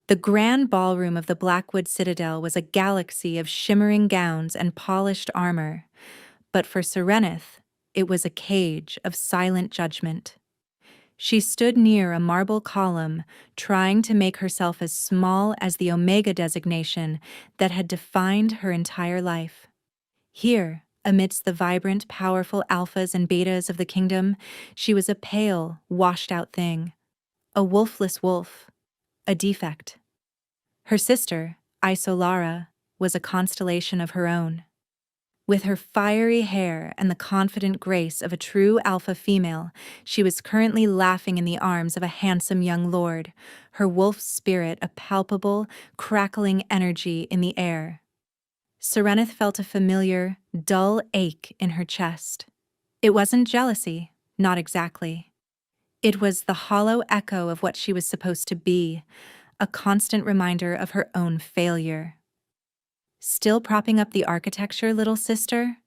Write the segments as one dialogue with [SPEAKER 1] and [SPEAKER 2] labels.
[SPEAKER 1] The grand ballroom of the Blackwood Citadel was a galaxy of shimmering gowns and polished armor, but for Serenith, it was a cage of silent judgment. She stood near a marble column, trying to make herself as small as the Omega designation that had defined her entire life. Here, amidst the vibrant, powerful alphas and betas of the kingdom, she was a pale, washed-out thing, a wolfless wolf, a defect. Her sister, Isolara, was a constellation of her own. With her fiery hair and the confident grace of a true alpha female, she was currently laughing in the arms of a handsome young lord, her wolf spirit a palpable, crackling energy in the air. Serenith felt a familiar, dull ache in her chest. It wasn't jealousy, not exactly. It was the hollow echo of what she was supposed to be, a constant reminder of her own failure. Still propping up the architecture, little sister?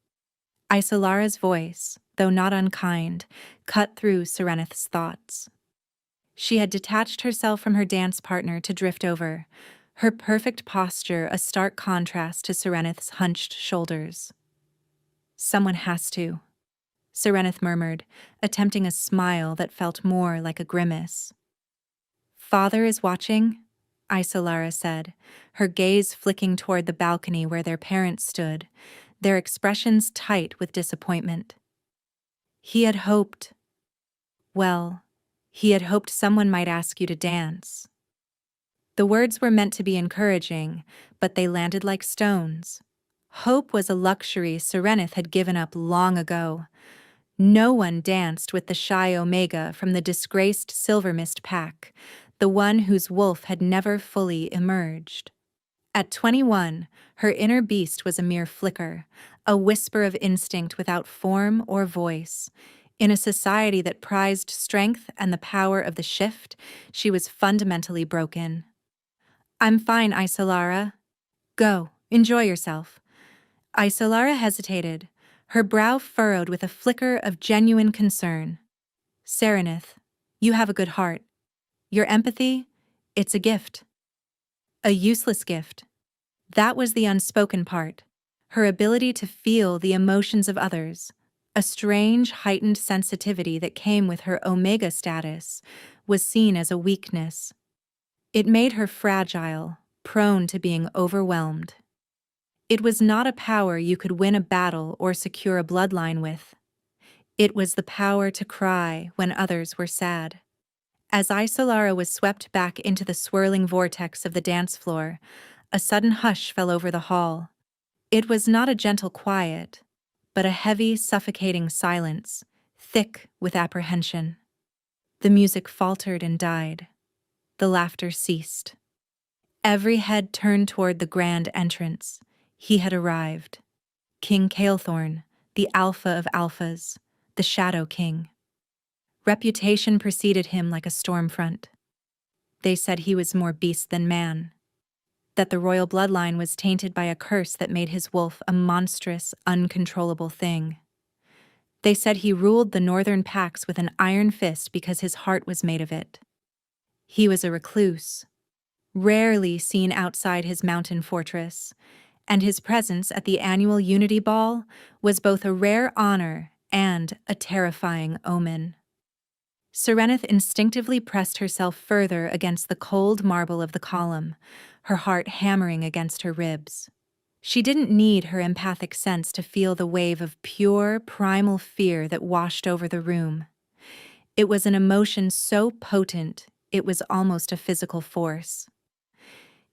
[SPEAKER 1] Isolara's voice, though not unkind, cut through Serenith's thoughts. She had detached herself from her dance partner to drift over, her perfect posture a stark contrast to Serenith's hunched shoulders. Someone has to, Serenith murmured, attempting a smile that felt more like a grimace. Father is watching, Isolara said, her gaze flicking toward the balcony where their parents stood, their expressions tight with disappointment. He had hoped someone might ask you to dance. The words were meant to be encouraging, but they landed like stones. Hope was a luxury Serenith had given up long ago. No one danced with the shy Omega from the disgraced Silvermist pack, the one whose wolf had never fully emerged. At 21, her inner beast was a mere flicker, a whisper of instinct without form or voice. In a society that prized strength and the power of the shift, she was fundamentally broken. I'm fine, Isolara. Go, enjoy yourself. Isolara hesitated, her brow furrowed with a flicker of genuine concern. Serenith, you have a good heart. Your empathy, it's a gift. A useless gift. That was the unspoken part, her ability to feel the emotions of others, a strange, heightened sensitivity that came with her Omega status, was seen as a weakness. It made her fragile, prone to being overwhelmed. It was not a power you could win a battle or secure a bloodline with. It was the power to cry when others were sad. As Isolara was swept back into the swirling vortex of the dance floor, a sudden hush fell over the hall. It was not a gentle quiet, but a heavy, suffocating silence, thick with apprehension. The music faltered and died. The laughter ceased. Every head turned toward the grand entrance. He had arrived. King Calethorn, the alpha of alphas, the Shadow King. Reputation preceded him like a storm front. They said he was more beast than man, that the royal bloodline was tainted by a curse that made his wolf a monstrous, uncontrollable thing. They said he ruled the northern packs with an iron fist because his heart was made of it. He was a recluse, rarely seen outside his mountain fortress, and his presence at the annual Unity Ball was both a rare honor and a terrifying omen. Serenith instinctively pressed herself further against the cold marble of the column, her heart hammering against her ribs. She didn't need her empathic sense to feel the wave of pure, primal fear that washed over the room. It was an emotion so potent, it was almost a physical force.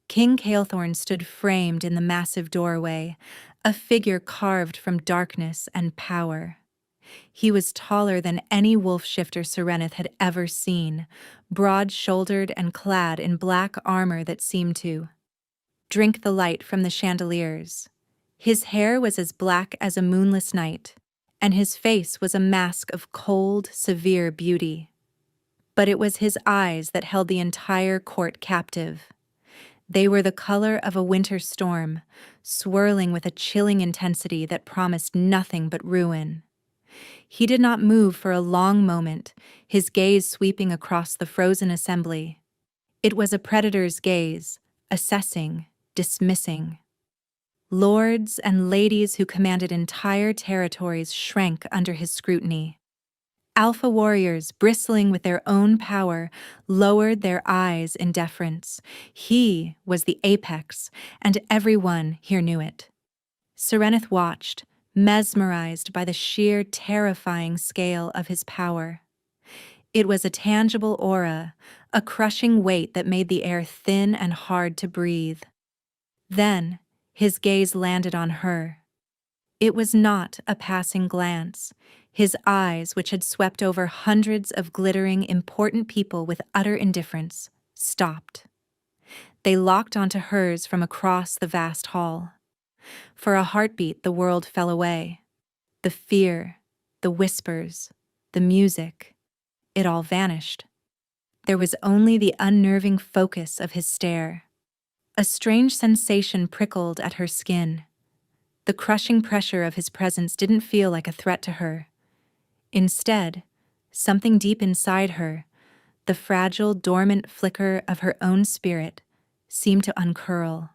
[SPEAKER 1] King Calethorn stood framed in the massive doorway, a figure carved from darkness and power. He was taller than any wolf shifter Serenith had ever seen, broad-shouldered and clad in black armor that seemed to drink the light from the chandeliers. His hair was as black as a moonless night, and his face was a mask of cold, severe beauty. But it was his eyes that held the entire court captive. They were the color of a winter storm, swirling with a chilling intensity that promised nothing but ruin. He did not move for a long moment, his gaze sweeping across the frozen assembly. It was a predator's gaze, assessing, dismissing. Lords and ladies who commanded entire territories shrank under his scrutiny. Alpha warriors, bristling with their own power, lowered their eyes in deference. He was the apex, and everyone here knew it. Serenith watched, mesmerized by the sheer terrifying scale of his power. It was a tangible aura, a crushing weight that made the air thin and hard to breathe. Then, his gaze landed on her. It was not a passing glance. His eyes, which had swept over hundreds of glittering, important people with utter indifference, stopped. They locked onto hers from across the vast hall. For a heartbeat, the world fell away. The fear, the whispers, the music, it all vanished. There was only the unnerving focus of his stare. A strange sensation prickled at her skin. The crushing pressure of his presence didn't feel like a threat to her. Instead, something deep inside her, the fragile, dormant flicker of her own spirit, seemed to uncurl.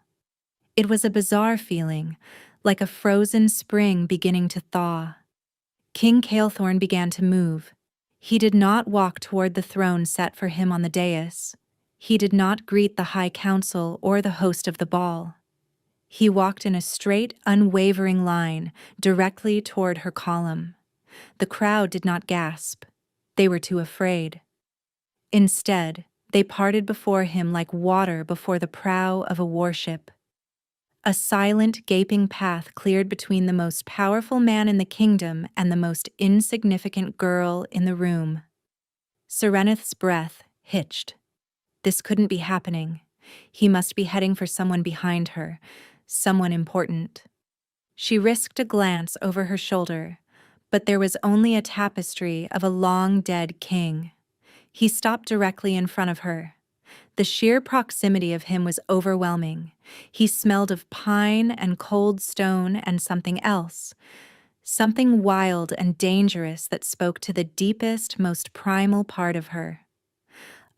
[SPEAKER 1] It was a bizarre feeling, like a frozen spring beginning to thaw. King Calethorn began to move. He did not walk toward the throne set for him on the dais. He did not greet the High Council or the host of the ball. He walked in a straight, unwavering line, directly toward her column. The crowd did not gasp. They were too afraid. Instead, they parted before him like water before the prow of a warship. A silent, gaping path cleared between the most powerful man in the kingdom and the most insignificant girl in the room. Serenith's breath hitched. This couldn't be happening. He must be heading for someone behind her, someone important. She risked a glance over her shoulder, but there was only a tapestry of a long-dead king. He stopped directly in front of her. The sheer proximity of him was overwhelming. He smelled of pine and cold stone and something else, something wild and dangerous that spoke to the deepest, most primal part of her.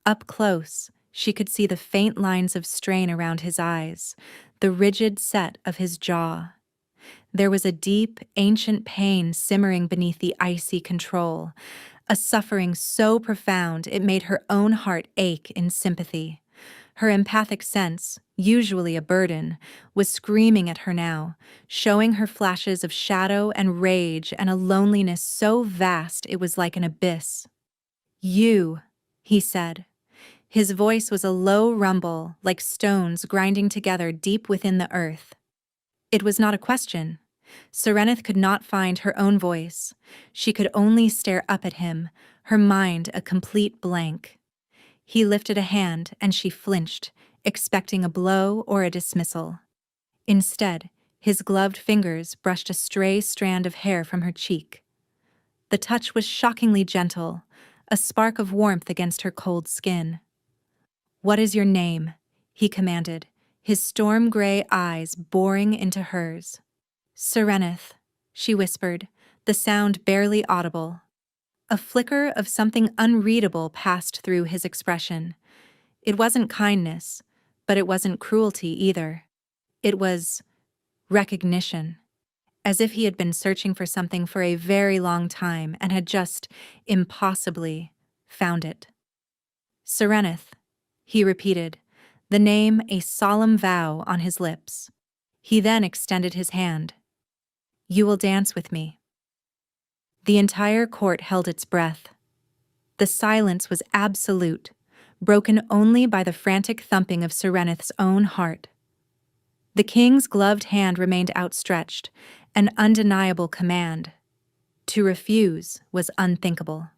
[SPEAKER 1] Up close, she could see the faint lines of strain around his eyes, the rigid set of his jaw. There was a deep, ancient pain simmering beneath the icy control, a suffering so profound it made her own heart ache in sympathy. Her empathic sense, usually a burden, was screaming at her now, showing her flashes of shadow and rage and a loneliness so vast it was like an abyss. "You," he said. His voice was a low rumble, like stones grinding together deep within the earth. It was not a question. Serenith could not find her own voice. She could only stare up at him, her mind a complete blank. He lifted a hand and she flinched, expecting a blow or a dismissal. Instead, his gloved fingers brushed a stray strand of hair from her cheek. The touch was shockingly gentle, a spark of warmth against her cold skin. "What is your name?" he commanded, his storm-gray eyes boring into hers. "Serenith," she whispered, the sound barely audible. A flicker of something unreadable passed through his expression. It wasn't kindness, but it wasn't cruelty either. It was recognition, as if he had been searching for something for a very long time and had just, impossibly, found it. "Serenith," he repeated, the name a solemn vow on his lips. He then extended his hand. "You will dance with me." The entire court held its breath. The silence was absolute, broken only by the frantic thumping of Serenith's own heart. The king's gloved hand remained outstretched, an undeniable command. To refuse was unthinkable.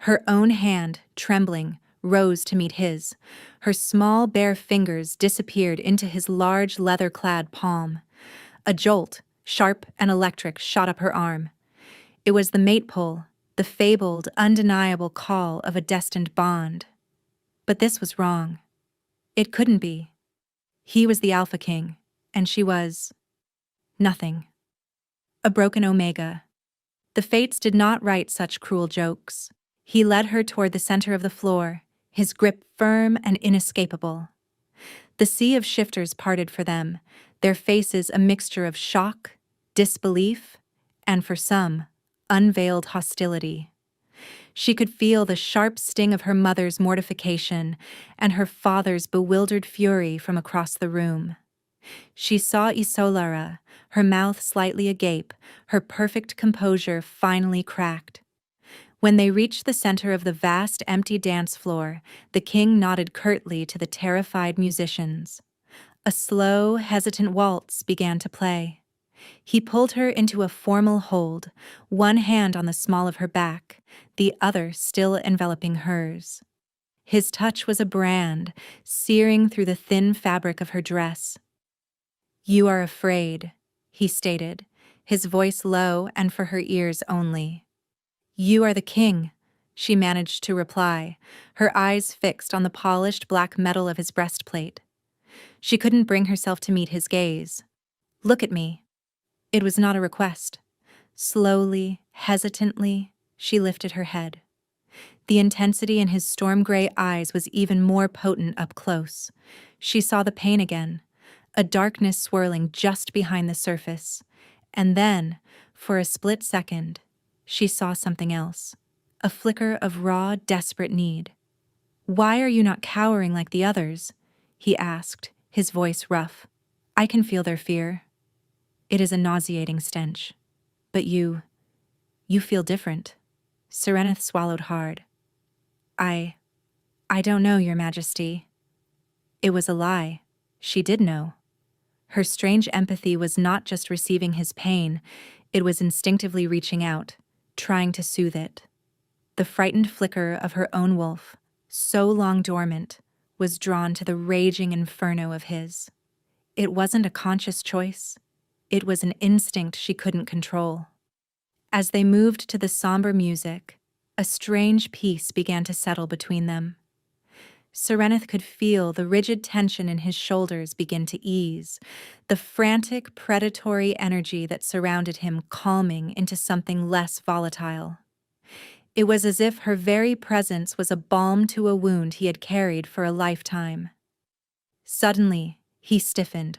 [SPEAKER 1] Her own hand, trembling, rose to meet his. Her small, bare fingers disappeared into his large, leather-clad palm. A jolt, sharp and electric, shot up her arm. It was the mate pull, the fabled, undeniable call of a destined bond. But this was wrong. It couldn't be. He was the Alpha King, and she was nothing. A broken omega. The fates did not write such cruel jokes. He led her toward the center of the floor, his grip firm and inescapable. The sea of shifters parted for them, their faces a mixture of shock, disbelief, and for some, unveiled hostility. She could feel the sharp sting of her mother's mortification and her father's bewildered fury from across the room. She saw Isolara, her mouth slightly agape, her perfect composure finally cracked. When they reached the center of the vast empty dance floor, the king nodded curtly to the terrified musicians. A slow, hesitant waltz began to play. He pulled her into a formal hold, one hand on the small of her back, the other still enveloping hers. His touch was a brand, searing through the thin fabric of her dress. "You are afraid," he stated, his voice low and for her ears only. "You are the king," she managed to reply, her eyes fixed on the polished black metal of his breastplate. She couldn't bring herself to meet his gaze. "Look at me." It was not a request. Slowly, hesitantly, she lifted her head. The intensity in his storm-gray eyes was even more potent up close. She saw the pain again, a darkness swirling just behind the surface. And then, for a split second, she saw something else, a flicker of raw, desperate need. "Why are you not cowering like the others?" he asked, his voice rough. "I can feel their fear. It is a nauseating stench. But you feel different." Serenith swallowed hard. I don't know, Your Majesty." It was a lie. She did know. Her strange empathy was not just receiving his pain, it was instinctively reaching out, trying to soothe it. The frightened flicker of her own wolf, so long dormant, was drawn to the raging inferno of his. It wasn't a conscious choice. It was an instinct she couldn't control. As they moved to the somber music, a strange peace began to settle between them. Serenith could feel the rigid tension in his shoulders begin to ease, the frantic, predatory energy that surrounded him calming into something less volatile. It was as if her very presence was a balm to a wound he had carried for a lifetime. Suddenly, he stiffened.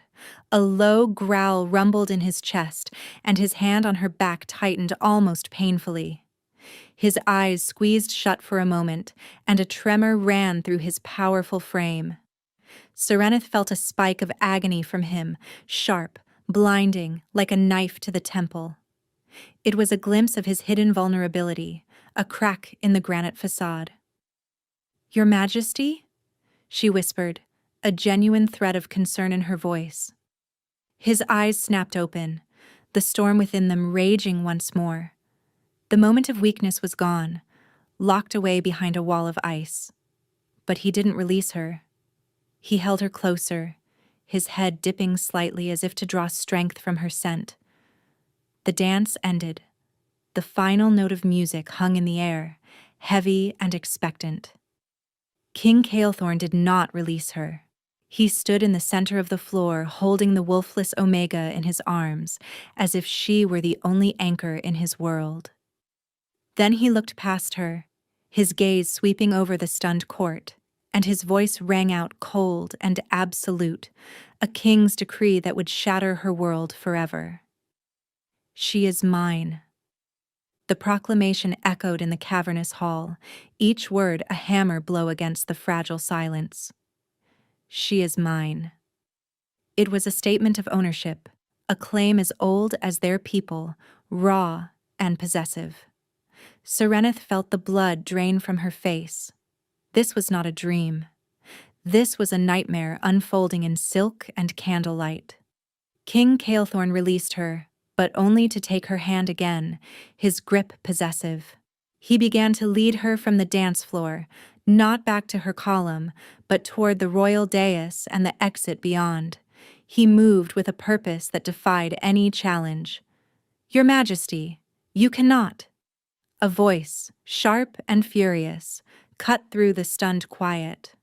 [SPEAKER 1] A low growl rumbled in his chest, and his hand on her back tightened almost painfully. His eyes squeezed shut for a moment, and a tremor ran through his powerful frame. Serenith felt a spike of agony from him, sharp, blinding, like a knife to the temple. It was a glimpse of his hidden vulnerability, a crack in the granite facade. "Your Majesty?" she whispered, a genuine thread of concern in her voice. His eyes snapped open, the storm within them raging once more. The moment of weakness was gone, locked away behind a wall of ice. But he didn't release her. He held her closer, his head dipping slightly as if to draw strength from her scent. The dance ended. The final note of music hung in the air, heavy and expectant. King Calethorn did not release her. He stood in the center of the floor, holding the wolfless Omega in his arms, as if she were the only anchor in his world. Then he looked past her, his gaze sweeping over the stunned court, and his voice rang out cold and absolute, a king's decree that would shatter her world forever. "She is mine." The proclamation echoed in the cavernous hall, each word a hammer blow against the fragile silence. "She is mine." It was a statement of ownership, a claim as old as their people, raw and possessive. Serenith felt the blood drain from her face. This was not a dream. This was a nightmare unfolding in silk and candlelight. King Calethorn released her, but only to take her hand again, his grip possessive. He began to lead her from the dance floor, not back to her column, but toward the royal dais and the exit beyond. He moved with a purpose that defied any challenge. "Your Majesty, you cannot." A voice, sharp and furious, cut through the stunned quiet.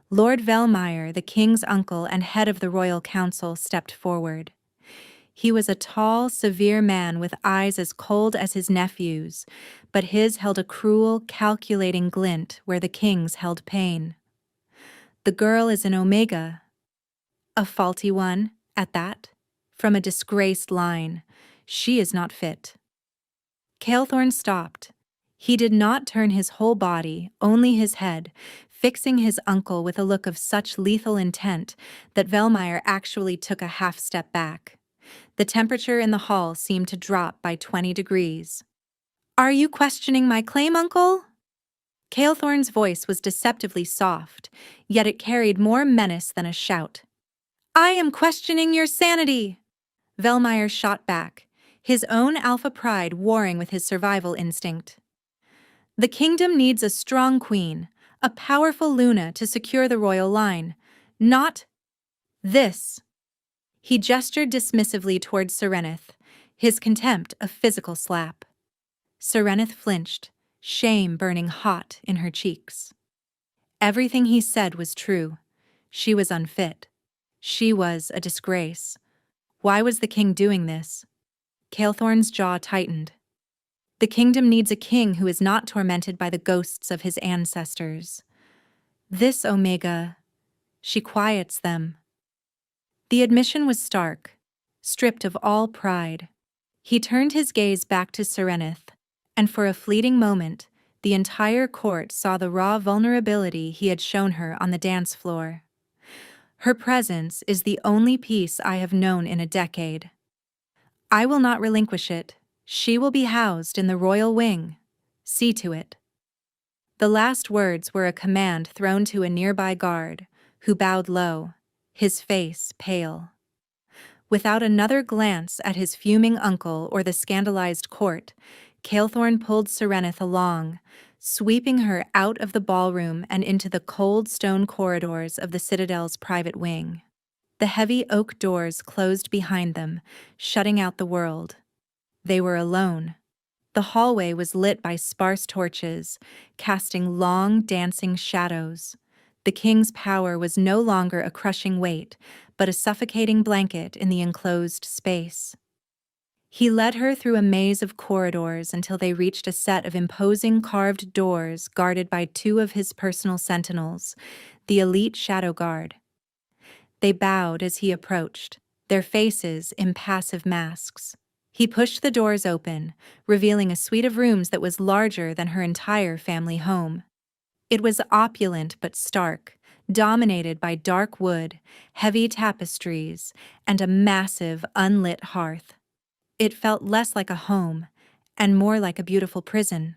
[SPEAKER 1] Lord Velmeyer, the king's uncle and head of the royal council, stepped forward. He was a tall, severe man with eyes as cold as his nephew's, but his held a cruel, calculating glint where the king's held pain. The girl is an Omega. A faulty one, at that. From a disgraced line. She is not fit. Calethorn stopped. He did not turn his whole body, only his head, fixing his uncle with a look of such lethal intent that Velmeyer actually took a half step back. The temperature in the hall seemed to drop by 20 degrees. "Are you questioning my claim, uncle?" Calethorn's voice was deceptively soft, yet it carried more menace than a shout. "I am questioning your sanity!" Velmeyer shot back, his own alpha pride warring with his survival instinct. "The kingdom needs a strong queen, a powerful Luna to secure the royal line. Not this." He gestured dismissively towards Serenith, his contempt a physical slap. Serenith flinched, shame burning hot in her cheeks. Everything he said was true. She was unfit. She was a disgrace. Why was the king doing this? Calethorn's jaw tightened. The kingdom needs a king who is not tormented by the ghosts of his ancestors. This Omega, she quiets them. The admission was stark, stripped of all pride. He turned his gaze back to Serenith, and for a fleeting moment, the entire court saw the raw vulnerability he had shown her on the dance floor. Her presence is the only peace I have known in a decade. I will not relinquish it. She will be housed in the royal wing. See to it. The last words were a command thrown to a nearby guard, who bowed low, his face pale. Without another glance at his fuming uncle or the scandalized court, Calethorn pulled Serenith along, sweeping her out of the ballroom and into the cold stone corridors of the Citadel's private wing. The heavy oak doors closed behind them, shutting out the world. They were alone. The hallway was lit by sparse torches, casting long, dancing shadows. The king's power was no longer a crushing weight, but a suffocating blanket in the enclosed space. He led her through a maze of corridors until they reached a set of imposing carved doors guarded by two of his personal sentinels, the elite shadow guard. They bowed as he approached, their faces impassive masks. He pushed the doors open, revealing a suite of rooms that was larger than her entire family home. It was opulent but stark, dominated by dark wood, heavy tapestries, and a massive, unlit hearth. It felt less like a home, and more like a beautiful prison.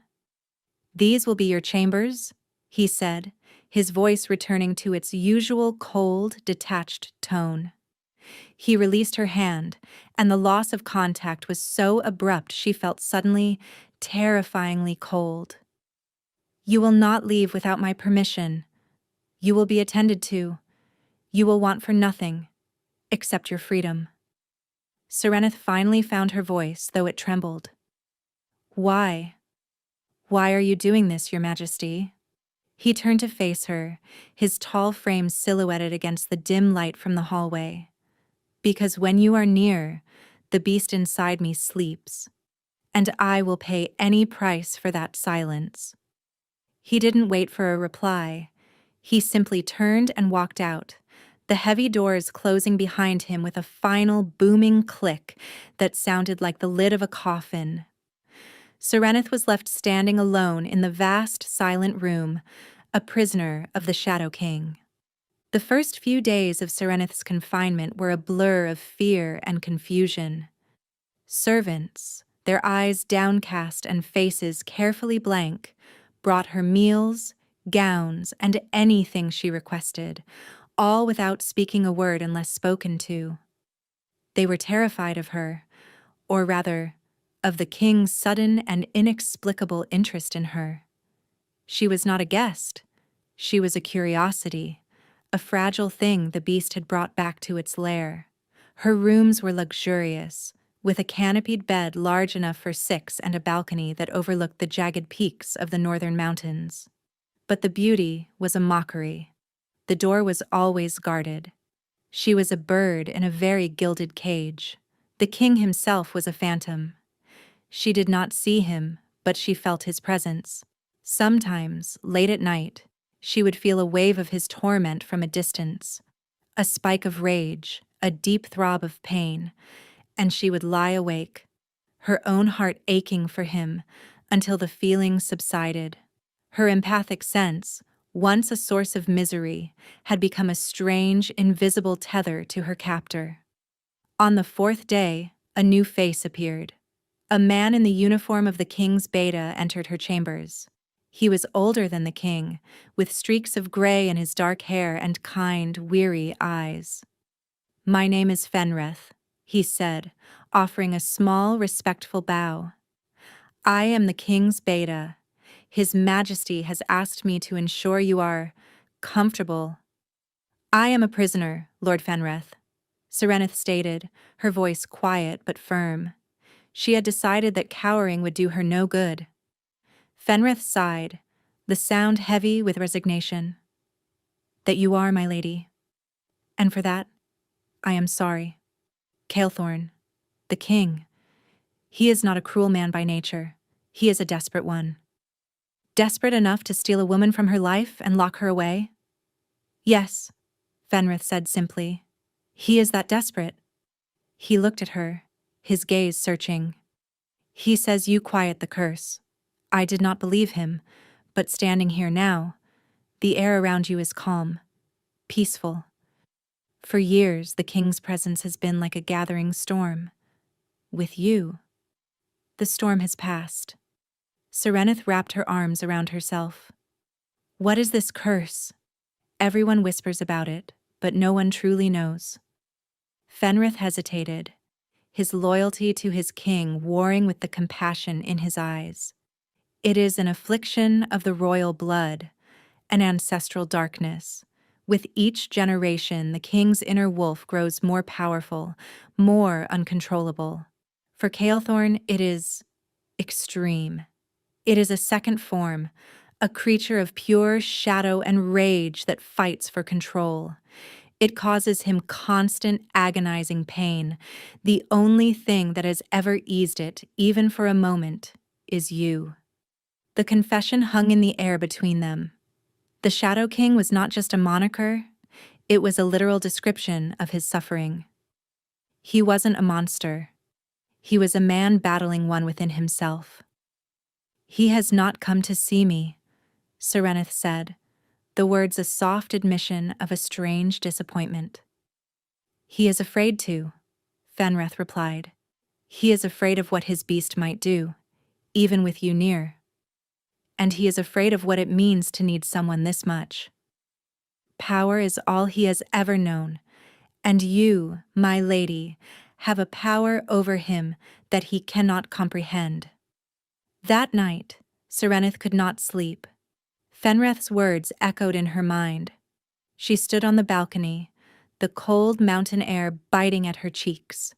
[SPEAKER 1] "These will be your chambers," he said, his voice returning to its usual cold, detached tone. He released her hand, and the loss of contact was so abrupt she felt suddenly, terrifyingly cold. "You will not leave without my permission. You will be attended to. You will want for nothing, except your freedom." Serenith finally found her voice, though it trembled. "Why? Why are you doing this, Your Majesty?" He turned to face her, his tall frame silhouetted against the dim light from the hallway. "Because when you are near, the beast inside me sleeps, and I will pay any price for that silence." He didn't wait for a reply. He simply turned and walked out, the heavy doors closing behind him with a final booming click that sounded like the lid of a coffin. Serenith was left standing alone in the vast, silent room, a prisoner of the Shadow King. The first few days of Serenith's confinement were a blur of fear and confusion. Servants, their eyes downcast and faces carefully blank, brought her meals, gowns, and anything she requested, all without speaking a word unless spoken to. They were terrified of her, or rather, of the king's sudden and inexplicable interest in her. She was not a guest. She was a curiosity, a fragile thing the beast had brought back to its lair. Her rooms were luxurious, with a canopied bed large enough for 6 and a balcony that overlooked the jagged peaks of the northern mountains. But the beauty was a mockery. The door was always guarded. She was a bird in a very gilded cage, The king himself was a phantom. She did not see him, but she felt his presence. Sometimes, late at night, she would feel a wave of his torment from a distance, a spike of rage, a deep throb of pain, and she would lie awake, her own heart aching for him until the feeling subsided. Her empathic sense, once a source of misery, had become a strange, invisible tether to her captor. On the fourth day, a new face appeared. A man in the uniform of the king's beta entered her chambers. He was older than the king, with streaks of gray in his dark hair and kind, weary eyes. "My name is Fenrith," he said, offering a small, respectful bow. "I am the king's beta. His Majesty has asked me to ensure you are comfortable." "I am a prisoner, Lord Fenrith," Serenith stated, her voice quiet but firm. She had decided that cowering would do her no good. Fenrith sighed, the sound heavy with resignation. "That you are, my lady. And for that, I am sorry. Caelthorn, the king, he is not a cruel man by nature. He is a desperate one." "Desperate enough to steal a woman from her life and lock her away?" "Yes," Fenrith said simply. "He is that desperate." He looked at her, his gaze searching. "He says you quiet the curse. I did not believe him, but standing here now, the air around you is calm, peaceful. For years, the king's presence has been like a gathering storm. With you, the storm has passed." Serenith wrapped her arms around herself. "What is this curse? Everyone whispers about it, but no one truly knows." Fenrith hesitated, his loyalty to his king warring with the compassion in his eyes. "It is an affliction of the royal blood, an ancestral darkness. With each generation, the king's inner wolf grows more powerful, more uncontrollable. For Caelthorn, it is extreme. It is a second form, a creature of pure shadow and rage that fights for control. It causes him constant, agonizing pain. The only thing that has ever eased it, even for a moment, is you." The confession hung in the air between them. The Shadow King was not just a moniker, it was a literal description of his suffering. He wasn't a monster. He was a man battling one within himself. "He has not come to see me," Serenith said, the words a soft admission of a strange disappointment. "He is afraid to," Fenrith replied. "He is afraid of what his beast might do, even with you near. And he is afraid of what it means to need someone this much. Power is all he has ever known, and you, my lady, have a power over him that he cannot comprehend." That night, Serenith could not sleep. Fenrith's words echoed in her mind. She stood on the balcony, the cold mountain air biting at her cheeks.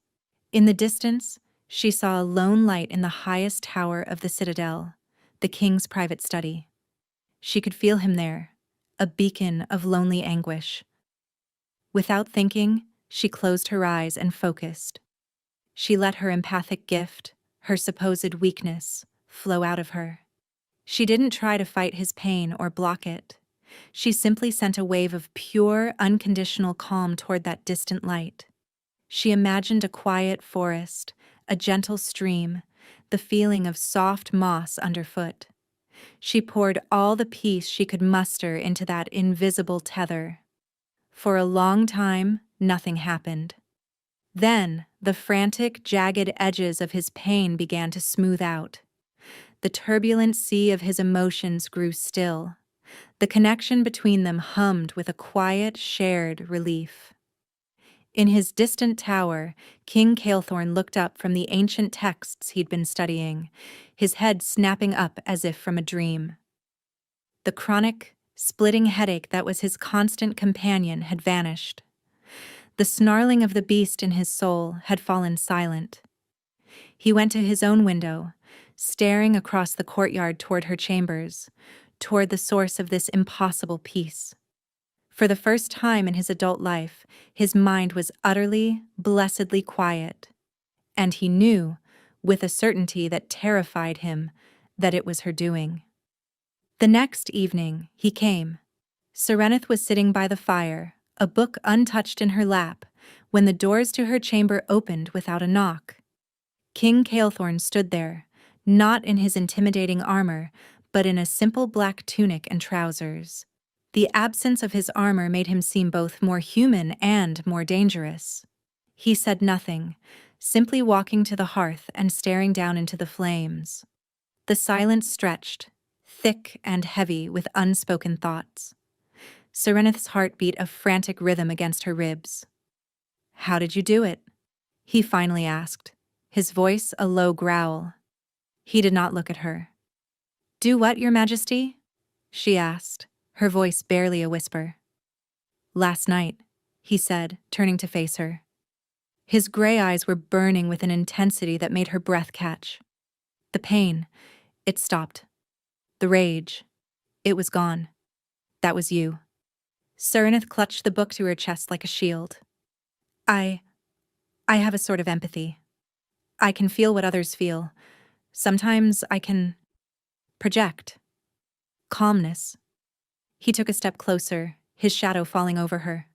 [SPEAKER 1] In the distance, she saw a lone light in the highest tower of the citadel, the king's private study. She could feel him there, a beacon of lonely anguish. Without thinking, she closed her eyes and focused. She let her empathic gift, her supposed weakness, flow out of her. She didn't try to fight his pain or block it. She simply sent a wave of pure, unconditional calm toward that distant light. She imagined a quiet forest, a gentle stream, the feeling of soft moss underfoot. She poured all the peace she could muster into that invisible tether. For a long time, nothing happened. Then, the frantic, jagged edges of his pain began to smooth out. The turbulent sea of his emotions grew still. The connection between them hummed with a quiet, shared relief. In his distant tower, King Caelthorn looked up from the ancient texts he'd been studying, his head snapping up as if from a dream. The chronic, splitting headache that was his constant companion had vanished. The snarling of the beast in his soul had fallen silent. He went to his own window, staring across the courtyard toward her chambers, toward the source of this impossible peace. For the first time in his adult life, his mind was utterly, blessedly quiet. and he knew, with a certainty that terrified him, that it was her doing. The next evening, he came. Serenith was sitting by the fire, a book untouched in her lap, when the doors to her chamber opened without a knock. King Calethorn stood there, not in his intimidating armor, but in a simple black tunic and trousers. The absence of his armor made him seem both more human and more dangerous. He said nothing, simply walking to the hearth and staring down into the flames. The silence stretched, thick and heavy with unspoken thoughts. Serenith's heart beat a frantic rhythm against her ribs. "How did you do it?" he finally asked, his voice a low growl. He did not look at her. "Do what, Your Majesty?" she asked, her voice barely a whisper. "Last night," he said, turning to face her. His gray eyes were burning with an intensity that made her breath catch. The pain, it stopped. The rage, it was gone. That was you. Serenith clutched the book to her chest like a shield. I have a sort of empathy. I can feel what others feel. Sometimes I can project. Calmness. He took a step closer, his shadow falling over her.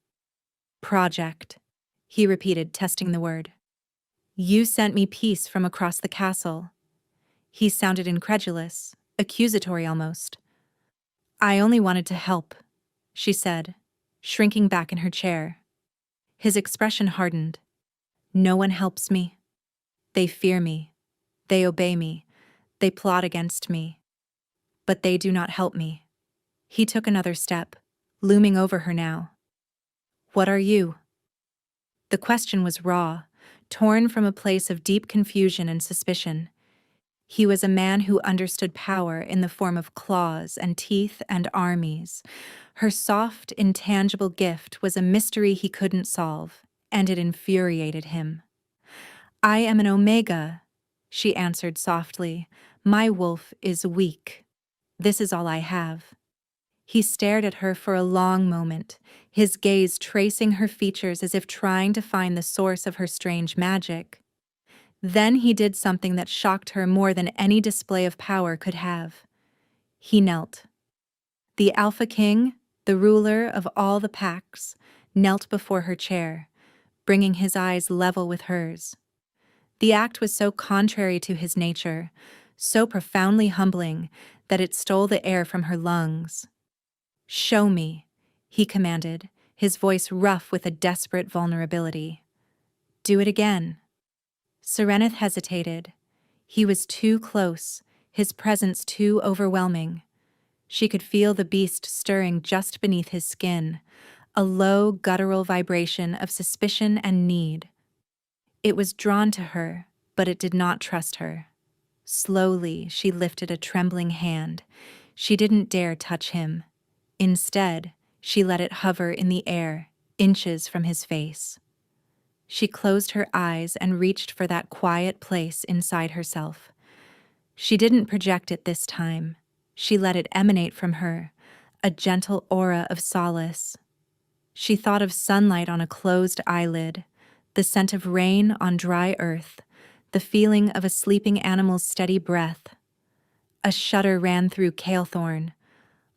[SPEAKER 1] Project, he repeated, testing the word. You sent me peace from across the castle. He sounded incredulous, accusatory almost. I only wanted to help, she said, shrinking back in her chair. His expression hardened. No one helps me. They fear me. They obey me. They plot against me. But they do not help me. He took another step, looming over her now. What are you? The question was raw, torn from a place of deep confusion and suspicion. He was a man who understood power in the form of claws and teeth and armies. Her soft, intangible gift was a mystery he couldn't solve, and it infuriated him. I am an Omega, she answered softly. My wolf is weak. This is all I have. He stared at her for a long moment, his gaze tracing her features as if trying to find the source of her strange magic. Then he did something that shocked her more than any display of power could have. He knelt. The Alpha King, the ruler of all the packs, knelt before her chair, bringing his eyes level with hers. The act was so contrary to his nature, so profoundly humbling, that it stole the air from her lungs. Show me, he commanded, his voice rough with a desperate vulnerability. Do it again. Serenith hesitated. He was too close, his presence too overwhelming. She could feel the beast stirring just beneath his skin, a low, guttural vibration of suspicion and need. It was drawn to her, but it did not trust her. Slowly, she lifted a trembling hand. She didn't dare touch him. Instead, she let it hover in the air, inches from his face. She closed her eyes and reached for that quiet place inside herself. She didn't project it this time. She let it emanate from her, a gentle aura of solace. She thought of sunlight on a closed eyelid, the scent of rain on dry earth, the feeling of a sleeping animal's steady breath. A shudder ran through Calethorn.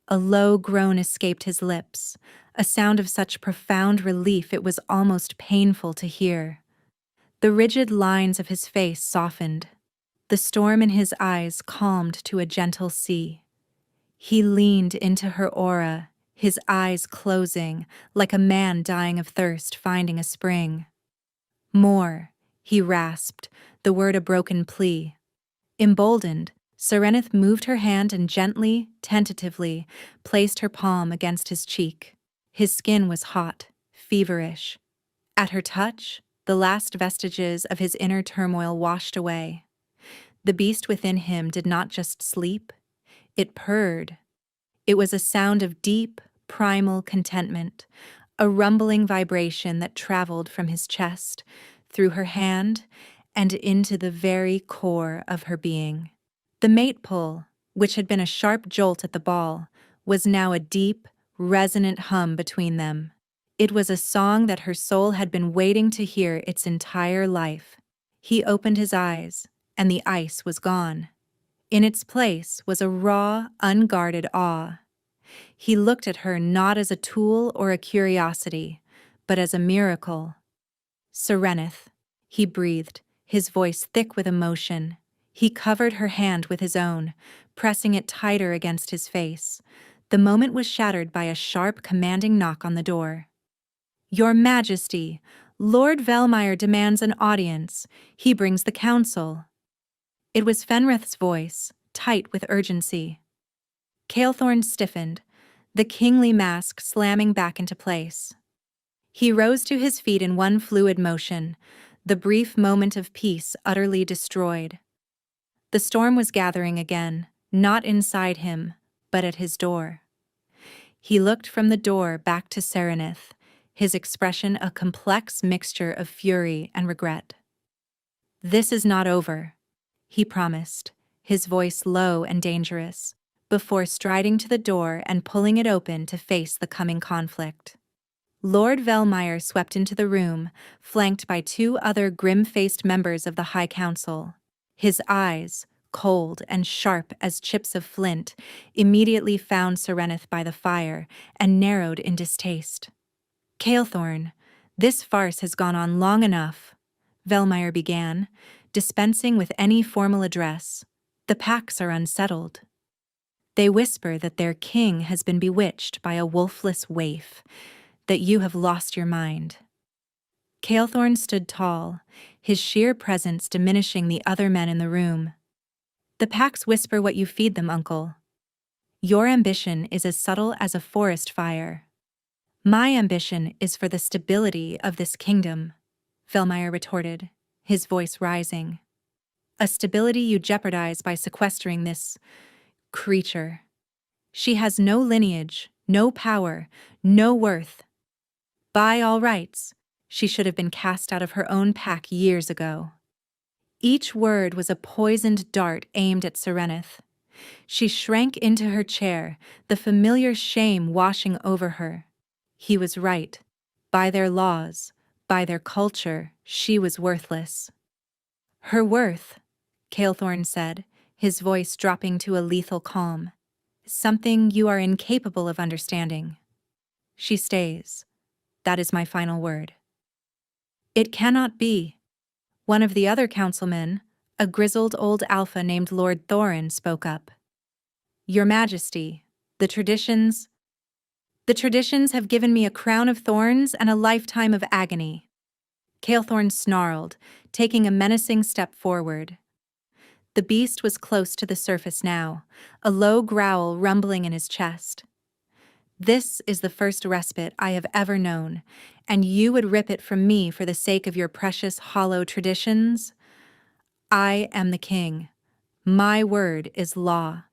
[SPEAKER 1] A low groan escaped his lips, a sound of such profound relief it was almost painful to hear. The rigid lines of his face softened. The storm in his eyes calmed to a gentle sea. He leaned into her aura, his eyes closing, like a man dying of thirst finding a spring. More, he rasped, the word a broken plea. Emboldened, Serenith moved her hand and gently, tentatively, placed her palm against his cheek. His skin was hot, feverish. At her touch, the last vestiges of his inner turmoil washed away. The beast within him did not just sleep, it purred. It was a sound of deep, primal contentment, a rumbling vibration that traveled from his chest, through her hand, and into the very core of her being. The mate pull, which had been a sharp jolt at the ball, was now a deep, resonant hum between them. It was a song that her soul had been waiting to hear its entire life. He opened his eyes, and the ice was gone. In its place was a raw, unguarded awe. He looked at her not as a tool or a curiosity, but as a miracle. "Serenith," he breathed, his voice thick with emotion. He covered her hand with his own, pressing it tighter against his face. The moment was shattered by a sharp, commanding knock on the door. "Your Majesty, Lord Velmeyer demands an audience. He brings the council." It was Fenrith's voice, tight with urgency. Calethorn stiffened, the kingly mask slamming back into place. He rose to his feet in one fluid motion, the brief moment of peace utterly destroyed. The storm was gathering again, not inside him, but at his door. He looked from the door back to Serenith, his expression a complex mixture of fury and regret. "This is not over," he promised, his voice low and dangerous, before striding to the door and pulling it open to face the coming conflict. Lord Velmeyer swept into the room, flanked by two other grim-faced members of the High Council. His eyes, cold and sharp as chips of flint, immediately found Serenith by the fire and narrowed in distaste. "Calethorn, this farce has gone on long enough," Velmeyer began, dispensing with any formal address. "The packs are unsettled. They whisper that their king has been bewitched by a wolfless waif, that you have lost your mind." Calethorn stood tall, his sheer presence diminishing the other men in the room. "The packs whisper what you feed them, uncle. Your ambition is as subtle as a forest fire. My ambition is for the stability of this kingdom," Velmeyer retorted, his voice rising. "A stability you jeopardize by sequestering this creature. She has no lineage, no power, no worth. By all rights, she should have been cast out of her own pack years ago." Each word was a poisoned dart aimed at Serenith. She shrank into her chair, the familiar shame washing over her. He was right. By their laws, by their culture, she was worthless. "Her worth," Calethorn said, his voice dropping to a lethal calm, "is something you are incapable of understanding. She stays. That is my final word." "It cannot be." One of the other councilmen, a grizzled old alpha named Lord Thorin, spoke up. "Your Majesty, the traditions have given me a crown of thorns and a lifetime of agony." Calethorn snarled, taking a menacing step forward. The beast was close to the surface now, a low growl rumbling in his chest. "This is the first respite I have ever known, and you would rip it from me for the sake of your precious hollow traditions? I am the king. My word is law.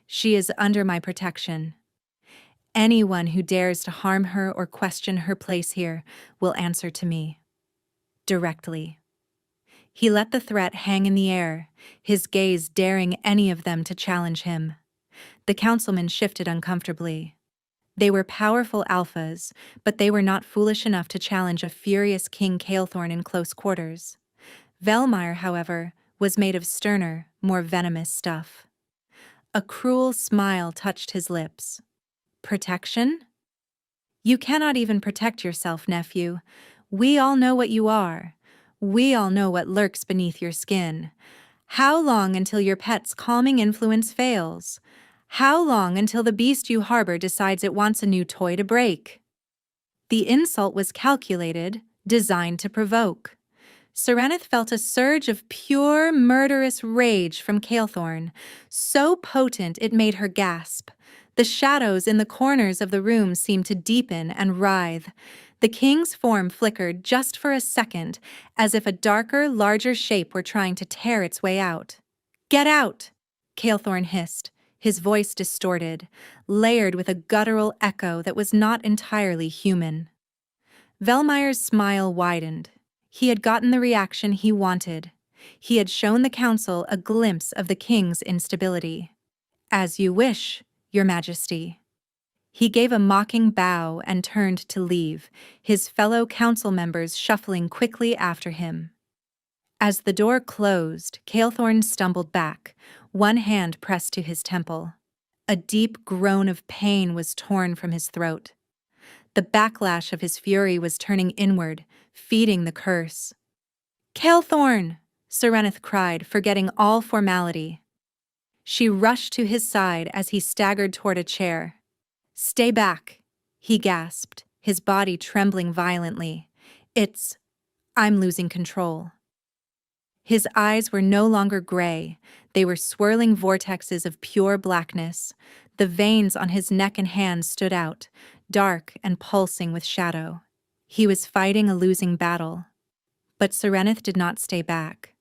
[SPEAKER 1] She is under my protection. Anyone who dares to harm her or question her place here will answer to me. Directly." He let the threat hang in the air, his gaze daring any of them to challenge him. The councilmen shifted uncomfortably. They were powerful alphas, but they were not foolish enough to challenge a furious King Calethorn in close quarters. Velmeyer, however, was made of sterner, more venomous stuff. A cruel smile touched his lips. "Protection? You cannot even protect yourself, nephew. We all know what you are. We all know what lurks beneath your skin. How long until your pet's calming influence fails? How long until the beast you harbor decides it wants a new toy to break?" The insult was calculated, designed to provoke. Serenith felt a surge of pure, murderous rage from Calethorn, so potent it made her gasp. The shadows in the corners of the room seemed to deepen and writhe. The king's form flickered just for a second, as if a darker, larger shape were trying to tear its way out. "Get out!" Calethorn hissed, his voice distorted, layered with a guttural echo that was not entirely human. Velmeyer's smile widened. He had gotten the reaction he wanted. He had shown the council a glimpse of the king's instability. "As you wish, Your Majesty." He gave a mocking bow and turned to leave, his fellow council members shuffling quickly after him. As the door closed, Calethorn stumbled back, one hand pressed to his temple. A deep groan of pain was torn from his throat. The backlash of his fury was turning inward, feeding the curse. "Calethorn!" Serenith cried, forgetting all formality. She rushed to his side as he staggered toward a chair. "Stay back," he gasped, his body trembling violently. I'm losing control." His eyes were no longer gray. They were swirling vortexes of pure blackness. The veins on his neck and hands stood out, dark and pulsing with shadow. He was fighting a losing battle. But Serenith did not stay back.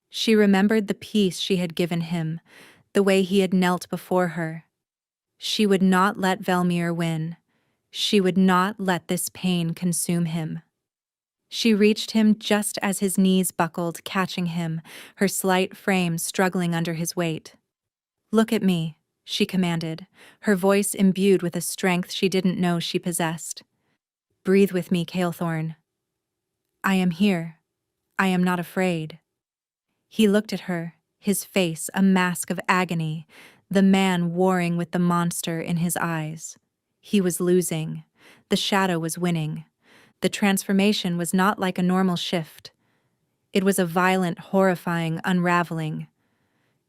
[SPEAKER 1] She remembered the peace she had given him, the way he had knelt before her. She would not let Velmir win. She would not let this pain consume him. She reached him just as his knees buckled, catching him, her slight frame struggling under his weight. "Look at me," she commanded, her voice imbued with a strength she didn't know she possessed. "Breathe with me, Calethorn. I am here. I am not afraid." He looked at her, his face a mask of agony, the man warring with the monster in his eyes. He was losing. The shadow was winning. The transformation was not like a normal shift. It was a violent, horrifying unraveling.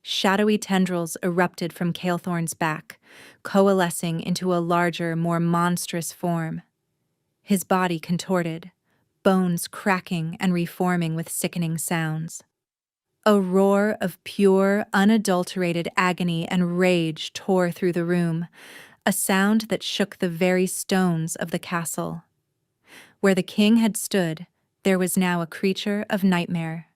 [SPEAKER 1] Shadowy tendrils erupted from Calethorn's back, coalescing into a larger, more monstrous form. His body contorted, bones cracking and reforming with sickening sounds. A roar of pure, unadulterated agony and rage tore through the room, a sound that shook the very stones of the castle. Where the king had stood, there was now a creature of nightmare.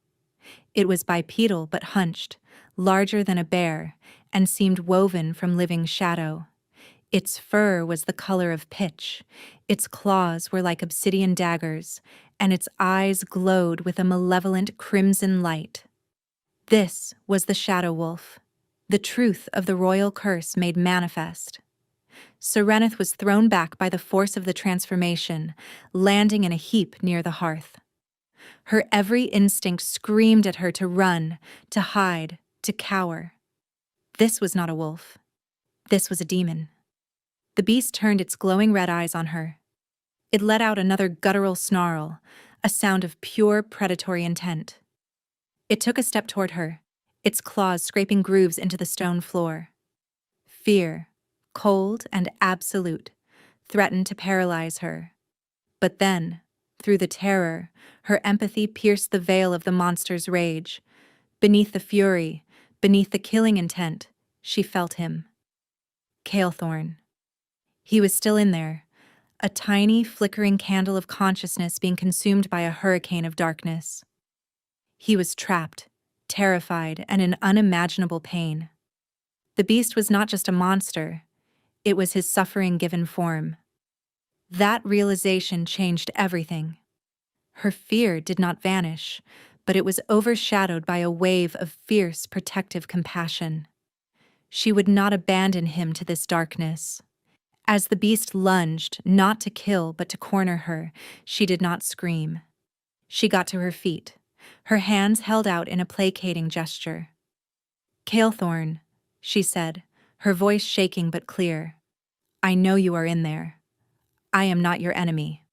[SPEAKER 1] It was bipedal but hunched, larger than a bear, and seemed woven from living shadow. Its fur was the color of pitch, its claws were like obsidian daggers, and its eyes glowed with a malevolent crimson light. This was the Shadow Wolf, the truth of the royal curse made manifest. Serenith was thrown back by the force of the transformation, landing in a heap near the hearth. Her every instinct screamed at her to run, to hide, to cower. This was not a wolf. This was a demon. The beast turned its glowing red eyes on her. It let out another guttural snarl, a sound of pure predatory intent. It took a step toward her, its claws scraping grooves into the stone floor. Fear, cold and absolute, threatened to paralyze her. But then, through the terror, her empathy pierced the veil of the monster's rage. Beneath the fury, beneath the killing intent, she felt him. Calethorn. He was still in there, a tiny, flickering candle of consciousness being consumed by a hurricane of darkness. He was trapped, terrified, and in unimaginable pain. The beast was not just a monster, it was his suffering given form. That realization changed everything. Her fear did not vanish, but it was overshadowed by a wave of fierce, protective compassion. She would not abandon him to this darkness. As the beast lunged, not to kill but to corner her, she did not scream. She got to her feet, her hands held out in a placating gesture. "Calethorn," she said, her voice shaking but clear. "I know you are in there. I am not your enemy."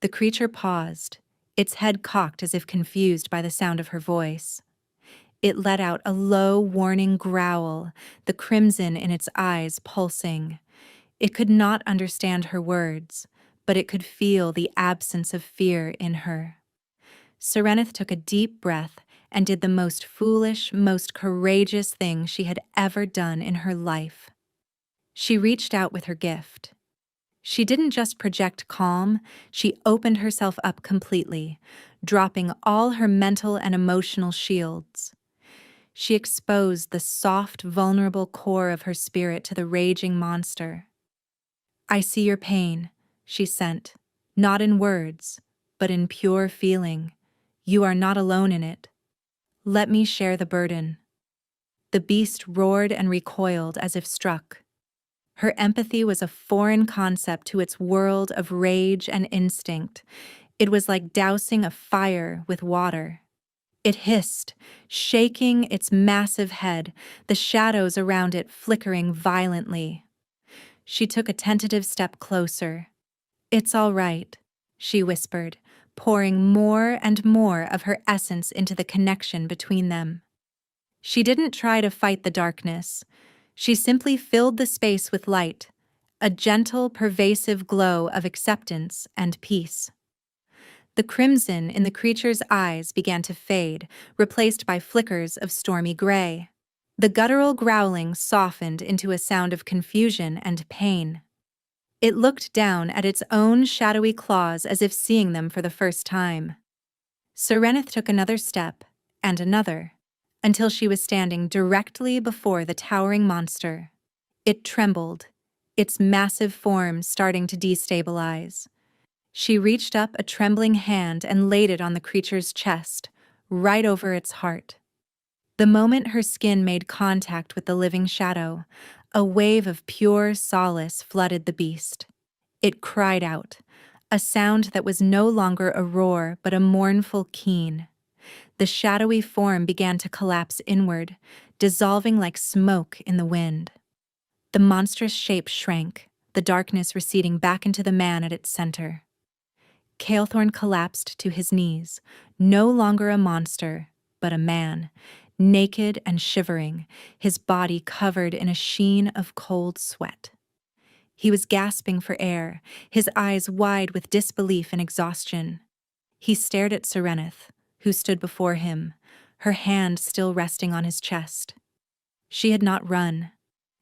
[SPEAKER 1] The creature paused, its head cocked as if confused by the sound of her voice. It let out a low, warning growl, the crimson in its eyes pulsing. It could not understand her words, but it could feel the absence of fear in her. Serenith took a deep breath and did the most foolish, most courageous thing she had ever done in her life. She reached out with her gift. She didn't just project calm, she opened herself up completely, dropping all her mental and emotional shields. She exposed the soft, vulnerable core of her spirit to the raging monster. "I see your pain," she sent, not in words, but in pure feeling. "You are not alone in it. Let me share the burden." The beast roared and recoiled as if struck. Her empathy was a foreign concept to its world of rage and instinct. It was like dousing a fire with water. It hissed, shaking its massive head, the shadows around it flickering violently. She took a tentative step closer. "It's all right," she whispered, pouring more and more of her essence into the connection between them. She didn't try to fight the darkness. She simply filled the space with light, a gentle, pervasive glow of acceptance and peace. The crimson in the creature's eyes began to fade, replaced by flickers of stormy gray. The guttural growling softened into a sound of confusion and pain. It looked down at its own shadowy claws as if seeing them for the first time. Serenith took another step, and another, until she was standing directly before the towering monster. It trembled, its massive form starting to destabilize. She reached up a trembling hand and laid it on the creature's chest, right over its heart. The moment her skin made contact with the living shadow, a wave of pure solace flooded the beast. It cried out, a sound that was no longer a roar but a mournful keen. The shadowy form began to collapse inward, dissolving like smoke in the wind. The monstrous shape shrank, the darkness receding back into the man at its center. Calethorn collapsed to his knees, no longer a monster, but a man, naked and shivering, his body covered in a sheen of cold sweat. He was gasping for air, his eyes wide with disbelief and exhaustion. He stared at Serenith, who stood before him, her hand still resting on his chest. She had not run.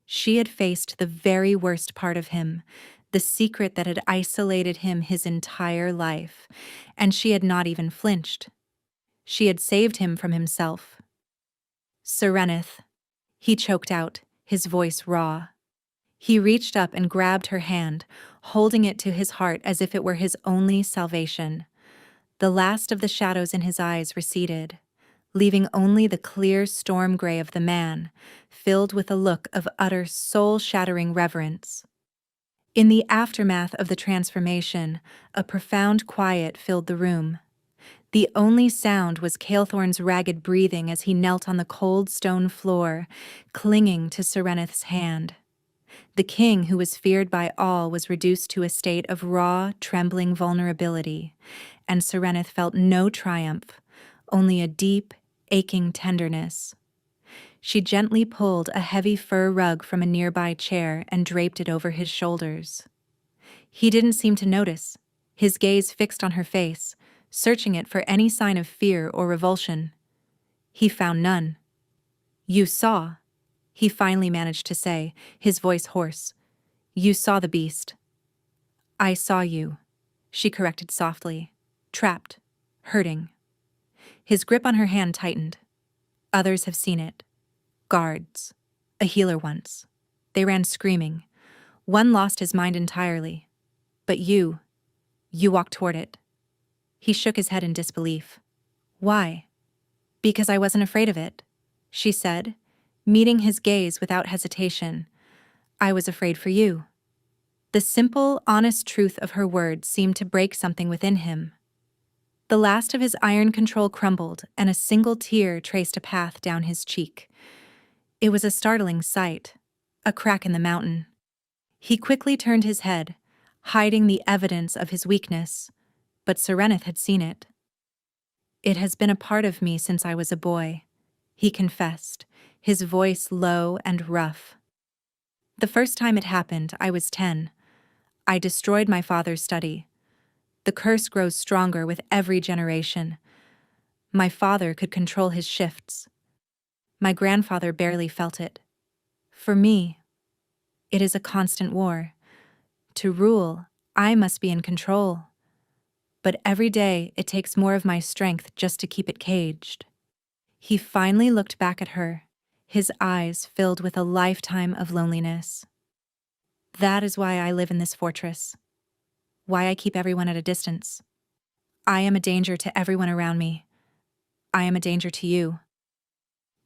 [SPEAKER 1] She had faced the very worst part of him, the secret that had isolated him his entire life, and she had not even flinched. She had saved him from himself. "Serenith," he choked out, his voice raw. He reached up and grabbed her hand, holding it to his heart as if it were his only salvation. The last of the shadows in his eyes receded, leaving only the clear storm gray of the man, filled with a look of utter soul-shattering reverence. In the aftermath of the transformation, a profound quiet filled the room. The only sound was Calethorn's ragged breathing as he knelt on the cold stone floor, clinging to Serenith's hand. The king, who was feared by all, was reduced to a state of raw, trembling vulnerability, and Serenith felt no triumph, only a deep, aching tenderness. She gently pulled a heavy fur rug from a nearby chair and draped it over his shoulders. He didn't seem to notice, his gaze fixed on her face, searching it for any sign of fear or revulsion. He found none. "You saw," he finally managed to say, his voice hoarse. "You saw the beast." "I saw you," she corrected softly, trapped, hurting. His grip on her hand tightened. "Others have seen it. Guards. A healer once. They ran screaming. One lost his mind entirely. But you walked toward it." He shook his head in disbelief. "Why?" "Because I wasn't afraid of it," she said, meeting his gaze without hesitation. "I was afraid for you." The simple, honest truth of her words seemed to break something within him. The last of his iron control crumbled, and a single tear traced a path down his cheek. It was a startling sight, a crack in the mountain. He quickly turned his head, hiding the evidence of his weakness, but Serenith had seen it. "It has been a part of me since I was a boy," he confessed, his voice low and rough. "The first time it happened, I was 10. I destroyed my father's study. The curse grows stronger with every generation. My father could control his shifts. My grandfather barely felt it. For me, it is a constant war. To rule, I must be in control. But every day it takes more of my strength just to keep it caged." He finally looked back at her, his eyes filled with a lifetime of loneliness. "That is why I live in this fortress. Why I keep everyone at a distance. I am a danger to everyone around me. I am a danger to you.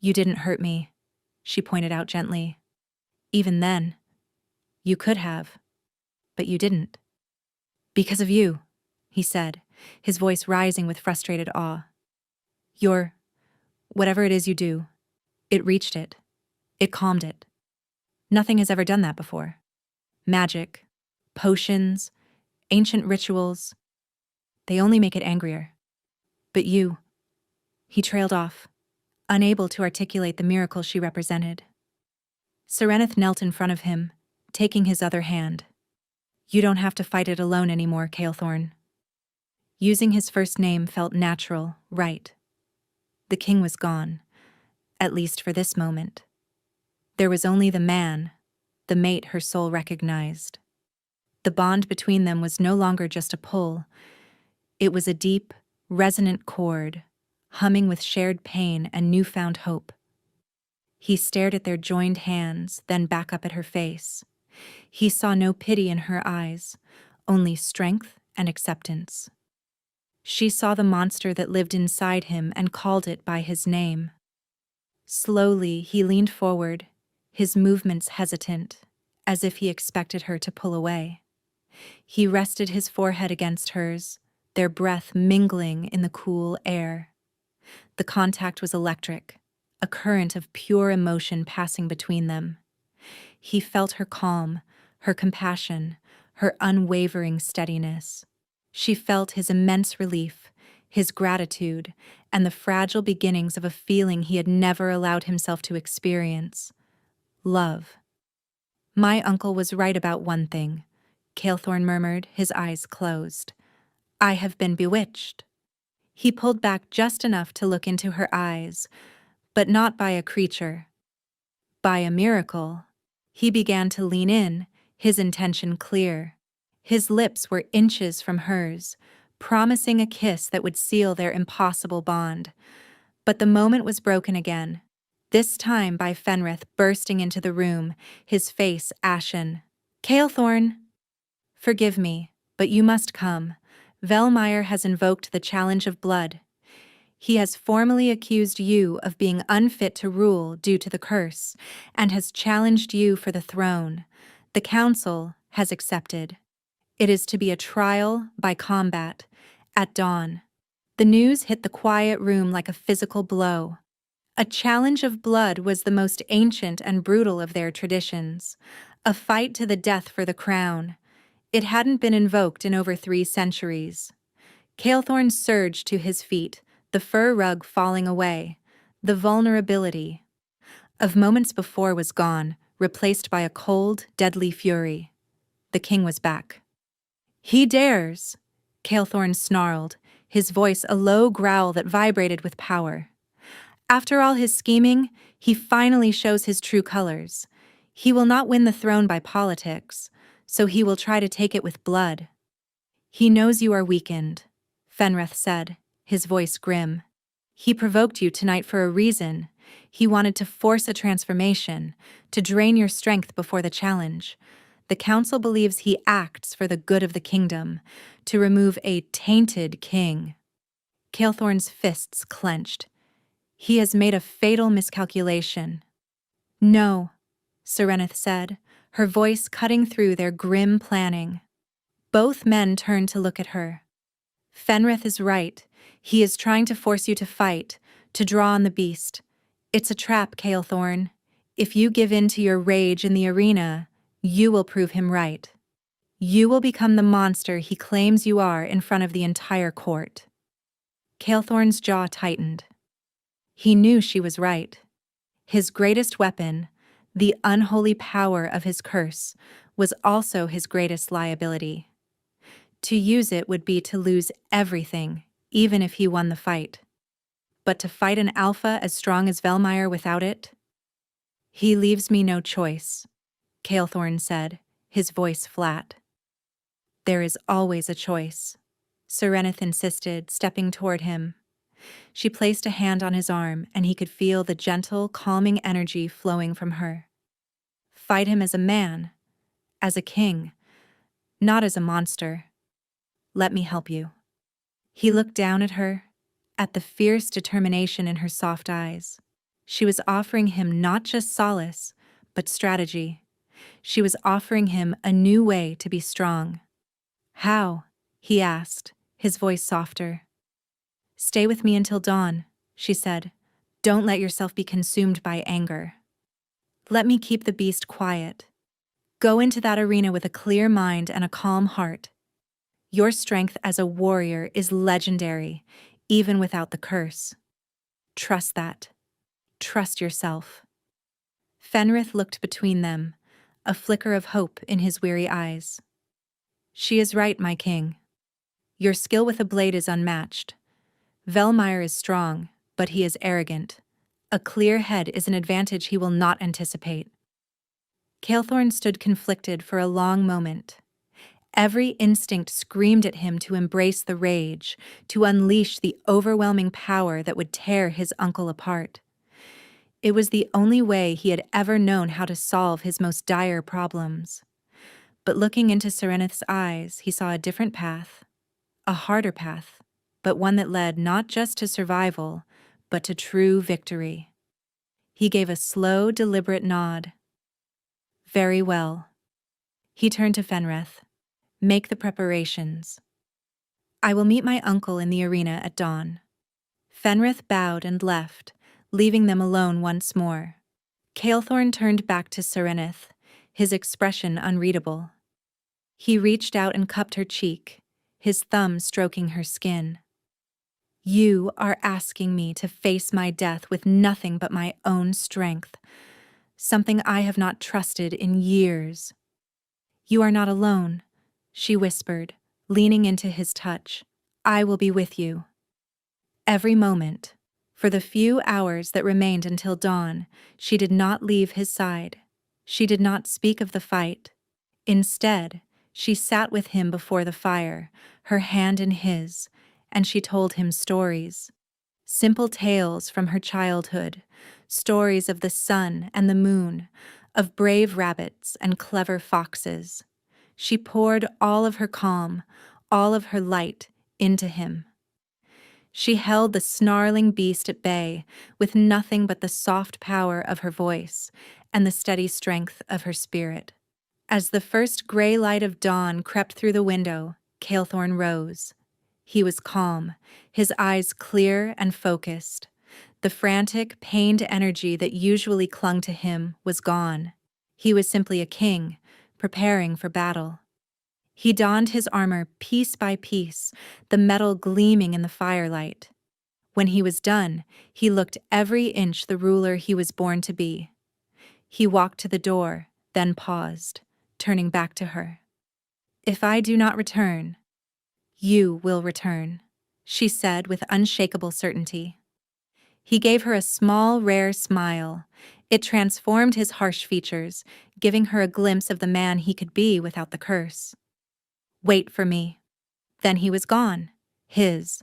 [SPEAKER 1] You didn't hurt me," she pointed out gently. "Even then, you could have, but you didn't." "Because of you," he said, his voice rising with frustrated awe. You're Whatever it is you do, it reached it. It calmed it. Nothing has ever done that before. Magic, potions, ancient rituals, they only make it angrier. But you, he trailed off, unable to articulate the miracle she represented. Serenith knelt in front of him, taking his other hand. You don't have to fight it alone anymore, Calethorn. Using his first name felt natural, right. The king was gone, at least for this moment. There was only the man, the mate her soul recognized. The bond between them was no longer just a pull. It was a deep, resonant chord, humming with shared pain and newfound hope. He stared at their joined hands, then back up at her face. He saw no pity in her eyes, only strength and acceptance. She saw the monster that lived inside him and called it by his name. Slowly, he leaned forward, his movements hesitant, as if he expected her to pull away. He rested his forehead against hers, their breath mingling in the cool air. The contact was electric, a current of pure emotion passing between them. He felt her calm, her compassion, her unwavering steadiness. She felt his immense relief, his gratitude, and the fragile beginnings of a feeling he had never allowed himself to experience: love. My uncle was right about one thing, Calethorn murmured, his eyes closed. I have been bewitched. He pulled back just enough to look into her eyes, but not by a creature. By a miracle. He began to lean in, his intention clear. His lips were inches from hers, promising a kiss that would seal their impossible bond. But the moment was broken again, this time by Fenrith bursting into the room, his face ashen. Calethorn! Forgive me, but you must come. Velmeyer has invoked the challenge of blood. He has formally accused you of being unfit to rule due to the curse, and has challenged you for the throne. The council has accepted. It is to be a trial by combat, at dawn. The news hit the quiet room like a physical blow. A challenge of blood was the most ancient and brutal of their traditions, a fight to the death for the crown. It hadn't been invoked in over 3 centuries. Calethorn surged to his feet, the fur rug falling away. The vulnerability of moments before was gone, replaced by a cold, deadly fury. The king was back. He dares! Calethorn snarled, his voice a low growl that vibrated with power. After all his scheming, he finally shows his true colors. He will not win the throne by politics, so he will try to take it with blood. He knows you are weakened, Fenrith said, his voice grim. He provoked you tonight for a reason. He wanted to force a transformation, to drain your strength before the challenge. The council believes he acts for the good of the kingdom, to remove a tainted king. Calethorn's fists clenched. He has made a fatal miscalculation. No, Serenith said, her voice cutting through their grim planning. Both men turned to look at her. Fenrith is right. He is trying to force you to fight, to draw on the beast. It's a trap, Calethorn. If you give in to your rage in the arena, you will prove him right. You will become the monster he claims you are in front of the entire court. Calethorn's jaw tightened. He knew she was right. His greatest weapon, the unholy power of his curse, was also his greatest liability. To use it would be to lose everything, even if he won the fight. But to fight an alpha as strong as Velmeyer without it? He leaves me no choice, Calethorn said, his voice flat. There is always a choice, Serenith insisted, stepping toward him. She placed a hand on his arm, and he could feel the gentle, calming energy flowing from her. Fight him as a man, as a king, not as a monster. Let me help you. He looked down at her, at the fierce determination in her soft eyes. She was offering him not just solace, but strategy. She was offering him a new way to be strong. How? He asked, his voice softer. Stay with me until dawn, she said. Don't let yourself be consumed by anger. Let me keep the beast quiet. Go into that arena with a clear mind and a calm heart. Your strength as a warrior is legendary, even without the curse. Trust that. Trust yourself. Fenrith looked between them, a flicker of hope in his weary eyes. She is right, my king. Your skill with a blade is unmatched. Velmeyer is strong, but he is arrogant. A clear head is an advantage he will not anticipate. Calethorn stood conflicted for a long moment. Every instinct screamed at him to embrace the rage, to unleash the overwhelming power that would tear his uncle apart. It was the only way he had ever known how to solve his most dire problems. But looking into Serenith's eyes, he saw a different path, a harder path, but one that led not just to survival, but to true victory. He gave a slow, deliberate nod. Very well. He turned to Fenrith. Make the preparations. I will meet my uncle in the arena at dawn. Fenrith bowed and left, leaving them alone once more. Calethorn turned back to Serenith, his expression unreadable. He reached out and cupped her cheek, his thumb stroking her skin. You are asking me to face my death with nothing but my own strength, something I have not trusted in years. You are not alone, she whispered, leaning into his touch. I will be with you. Every moment, for the few hours that remained until dawn, she did not leave his side. She did not speak of the fight. Instead, she sat with him before the fire, her hand in his, and she told him stories. Simple tales from her childhood, stories of the sun and the moon, of brave rabbits and clever foxes. She poured all of her calm, all of her light, into him. She held the snarling beast at bay with nothing but the soft power of her voice and the steady strength of her spirit. As the first gray light of dawn crept through the window, Calethorn rose. He was calm, his eyes clear and focused. The frantic, pained energy that usually clung to him was gone. He was simply a king, preparing for battle. He donned his armor piece by piece, the metal gleaming in the firelight. When he was done, he looked every inch the ruler he was born to be. He walked to the door, then paused, turning back to her. If I do not return, you will return, she said with unshakable certainty. He gave her a small, rare smile. It transformed his harsh features, giving her a glimpse of the man he could be without the curse. Wait for me. Then he was gone, his.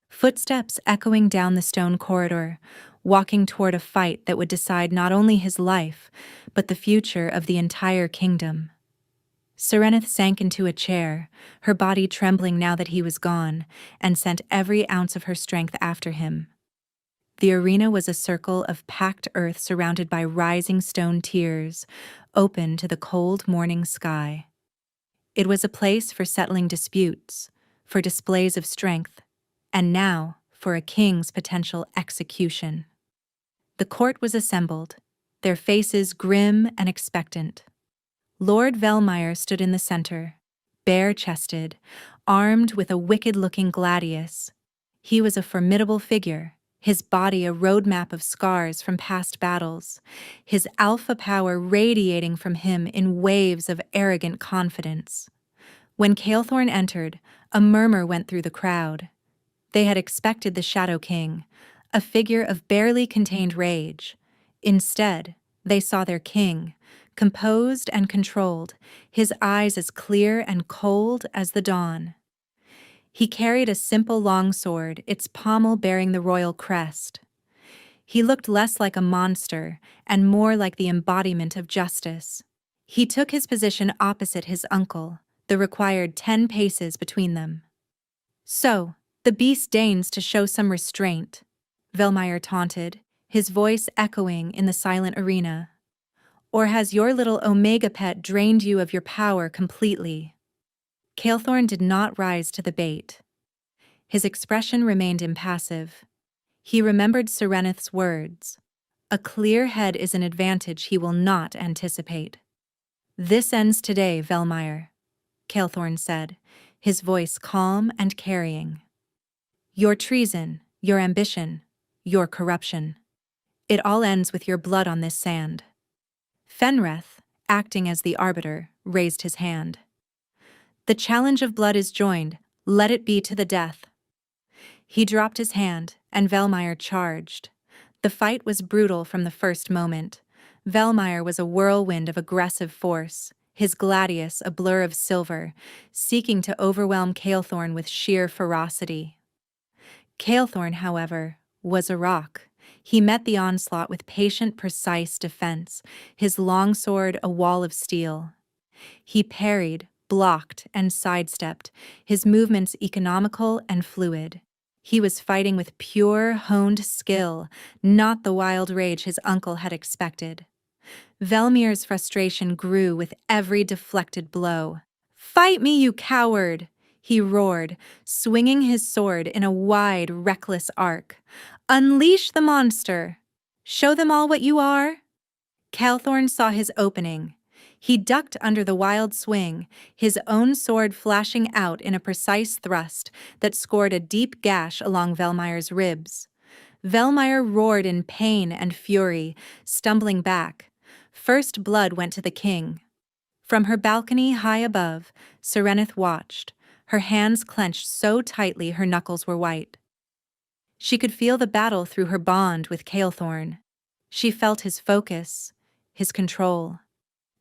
[SPEAKER 1] Footsteps echoing down the stone corridor, walking toward a fight that would decide not only his life, but the future of the entire kingdom. Serenith sank into a chair, her body trembling now that he was gone, and sent every ounce of her strength after him. The arena was a circle of packed earth surrounded by rising stone tiers, open to the cold morning sky. It was a place for settling disputes, for displays of strength, and now for a king's potential execution. The court was assembled, their faces grim and expectant. Lord Velmeyer stood in the center, bare-chested, armed with a wicked-looking gladius. He was a formidable figure, his body a roadmap of scars from past battles, his alpha power radiating from him in waves of arrogant confidence. When Calethorn entered, a murmur went through the crowd. They had expected the Shadow King, a figure of barely contained rage. Instead, they saw their king, composed and controlled, his eyes as clear and cold as the dawn. He carried a simple longsword, its pommel bearing the royal crest. He looked less like a monster and more like the embodiment of justice. He took his position opposite his uncle, the required 10 paces between them. So, the beast deigns to show some restraint, Velmeyer taunted, his voice echoing in the silent arena. Or has your little Omega pet drained you of your power completely? Calethorn did not rise to the bait. His expression remained impassive. He remembered Serenith's words. A clear head is an advantage he will not anticipate. "This ends today, Velmire," Calethorn said, his voice calm and carrying. "Your treason, your ambition, your corruption. It all ends with your blood on this sand." Fenrith, acting as the arbiter, raised his hand. "The challenge of blood is joined. Let it be to the death." He dropped his hand, and Velmire charged. The fight was brutal from the first moment. Velmire was a whirlwind of aggressive force, his gladius a blur of silver, seeking to overwhelm Calethorn with sheer ferocity. Calethorn, however, was a rock. He met the onslaught with patient, precise defense, his longsword a wall of steel. He parried, blocked, and sidestepped, his movements economical and fluid. He was fighting with pure, honed skill, not the wild rage his uncle had expected. Velmir's frustration grew with every deflected blow. "Fight me, you coward!" he roared, swinging his sword in a wide, reckless arc. "Unleash the monster! Show them all what you are!" Calethorn saw his opening. He ducked under the wild swing, his own sword flashing out in a precise thrust that scored a deep gash along Velmire's ribs. Velmire roared in pain and fury, stumbling back. First blood went to the king. From her balcony high above, Serenith watched, her hands clenched so tightly her knuckles were white. She could feel the battle through her bond with Calethorn. She felt his focus, his control.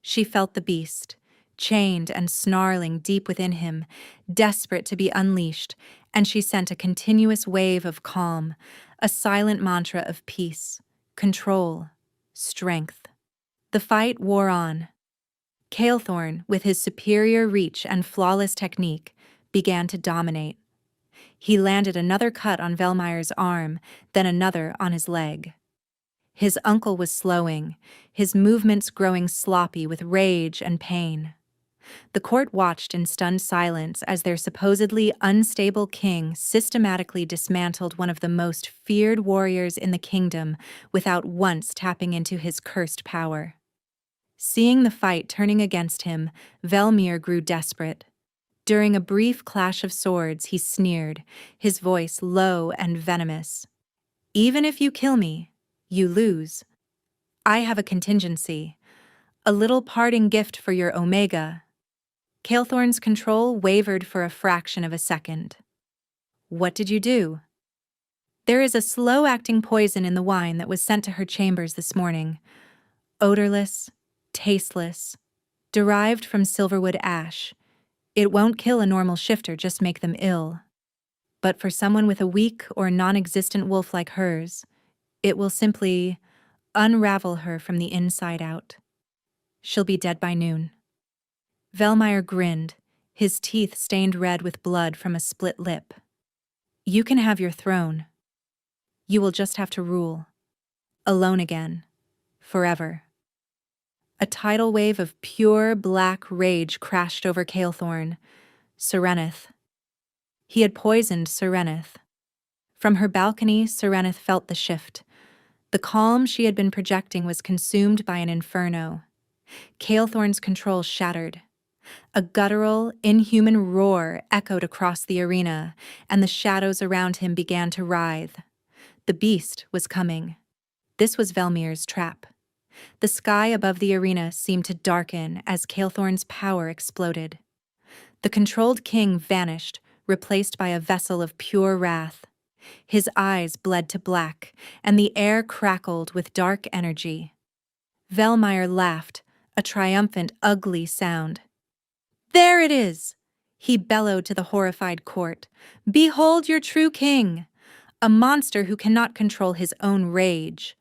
[SPEAKER 1] She felt the beast, chained and snarling deep within him, desperate to be unleashed, and she sent a continuous wave of calm, a silent mantra of peace, control, strength. The fight wore on. Calethorn, with his superior reach and flawless technique, began to dominate. He landed another cut on Velmire's arm, then another on his leg. His uncle was slowing, his movements growing sloppy with rage and pain. The court watched in stunned silence as their supposedly unstable king systematically dismantled one of the most feared warriors in the kingdom without once tapping into his cursed power. Seeing the fight turning against him, Velmire grew desperate. During a brief clash of swords, he sneered, his voice low and venomous. "Even if you kill me, you lose. I have a contingency. A little parting gift for your Omega." Calethorn's control wavered for a fraction of a second. "What did you do?" "There is a slow-acting poison in the wine that was sent to her chambers this morning. Odorless, tasteless, derived from silverwood ash. It won't kill a normal shifter, just make them ill. But for someone with a weak or non-existent wolf like hers, it will simply unravel her from the inside out. She'll be dead by noon." Velmire grinned, his teeth stained red with blood from a split lip. "You can have your throne. You will just have to rule. Alone again. Forever." A tidal wave of pure black rage crashed over Calethorn. Serenith. He had poisoned Serenith. From her balcony, Serenith felt the shift. The calm she had been projecting was consumed by an inferno. Calethorn's control shattered. A guttural, inhuman roar echoed across the arena, and the shadows around him began to writhe. The beast was coming. This was Velmire's trap. The sky above the arena seemed to darken as Calethorn's power exploded. The controlled king vanished, replaced by a vessel of pure wrath. His eyes bled to black, and the air crackled with dark energy. Velmire laughed, a triumphant, ugly sound. "There it is!" he bellowed to the horrified court. "Behold your true king! A monster who cannot control his own rage."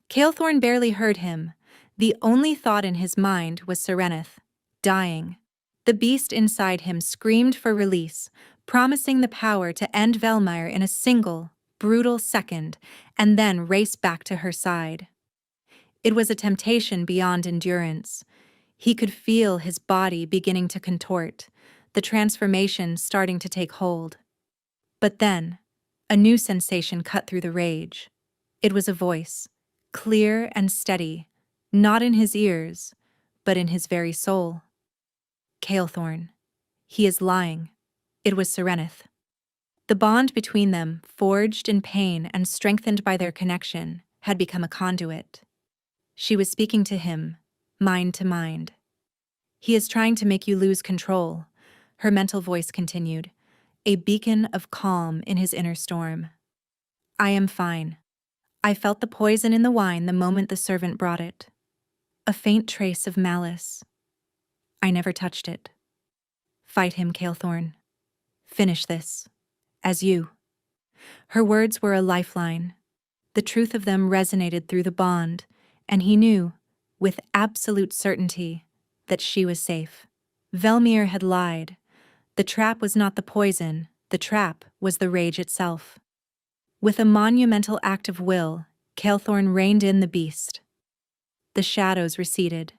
[SPEAKER 1] Calethorn barely heard him. The only thought in his mind was Serenith, dying. The beast inside him screamed for release, promising the power to end Velmire in a single, brutal second, and then race back to her side. It was a temptation beyond endurance. He could feel his body beginning to contort, the transformation starting to take hold. But then, A new sensation cut through the rage. It was a voice, clear and steady, not in his ears, but in his very soul. Calethorn. He is lying. It was Serenith. The bond between them, forged in pain and strengthened by their connection, had become a conduit. She was speaking to him, mind to mind. He is trying to make you lose control, her mental voice continued, a beacon of calm in his inner storm. I am fine. I felt the poison in the wine the moment the servant brought it. A faint trace of malice. I never touched it. Fight him, Calethorn. Finish this. As you. Her words were a lifeline. The truth of them resonated through the bond, and he knew, with absolute certainty, that she was safe. Velmir had lied. The trap was not the poison, the trap was the rage itself. With a monumental act of will, Calethorn reined in the beast. The shadows receded.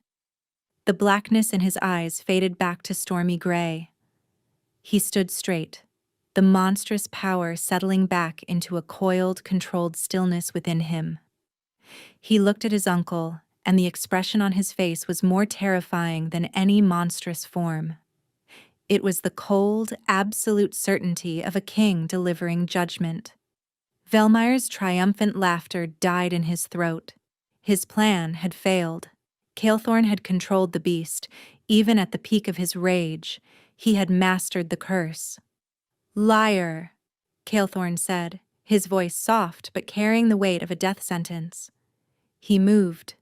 [SPEAKER 1] The blackness in his eyes faded back to stormy gray. He stood straight, the monstrous power settling back into a coiled, controlled stillness within him. He looked at his uncle, and the expression on his face was more terrifying than any monstrous form. It was the cold, absolute certainty of a king delivering judgment. Velmir's triumphant laughter died in his throat. His plan had failed. Calethorn had controlled the beast, even at the peak of his rage. He had mastered the curse. Liar, Calethorn said, his voice soft but carrying the weight of a death sentence. He moved.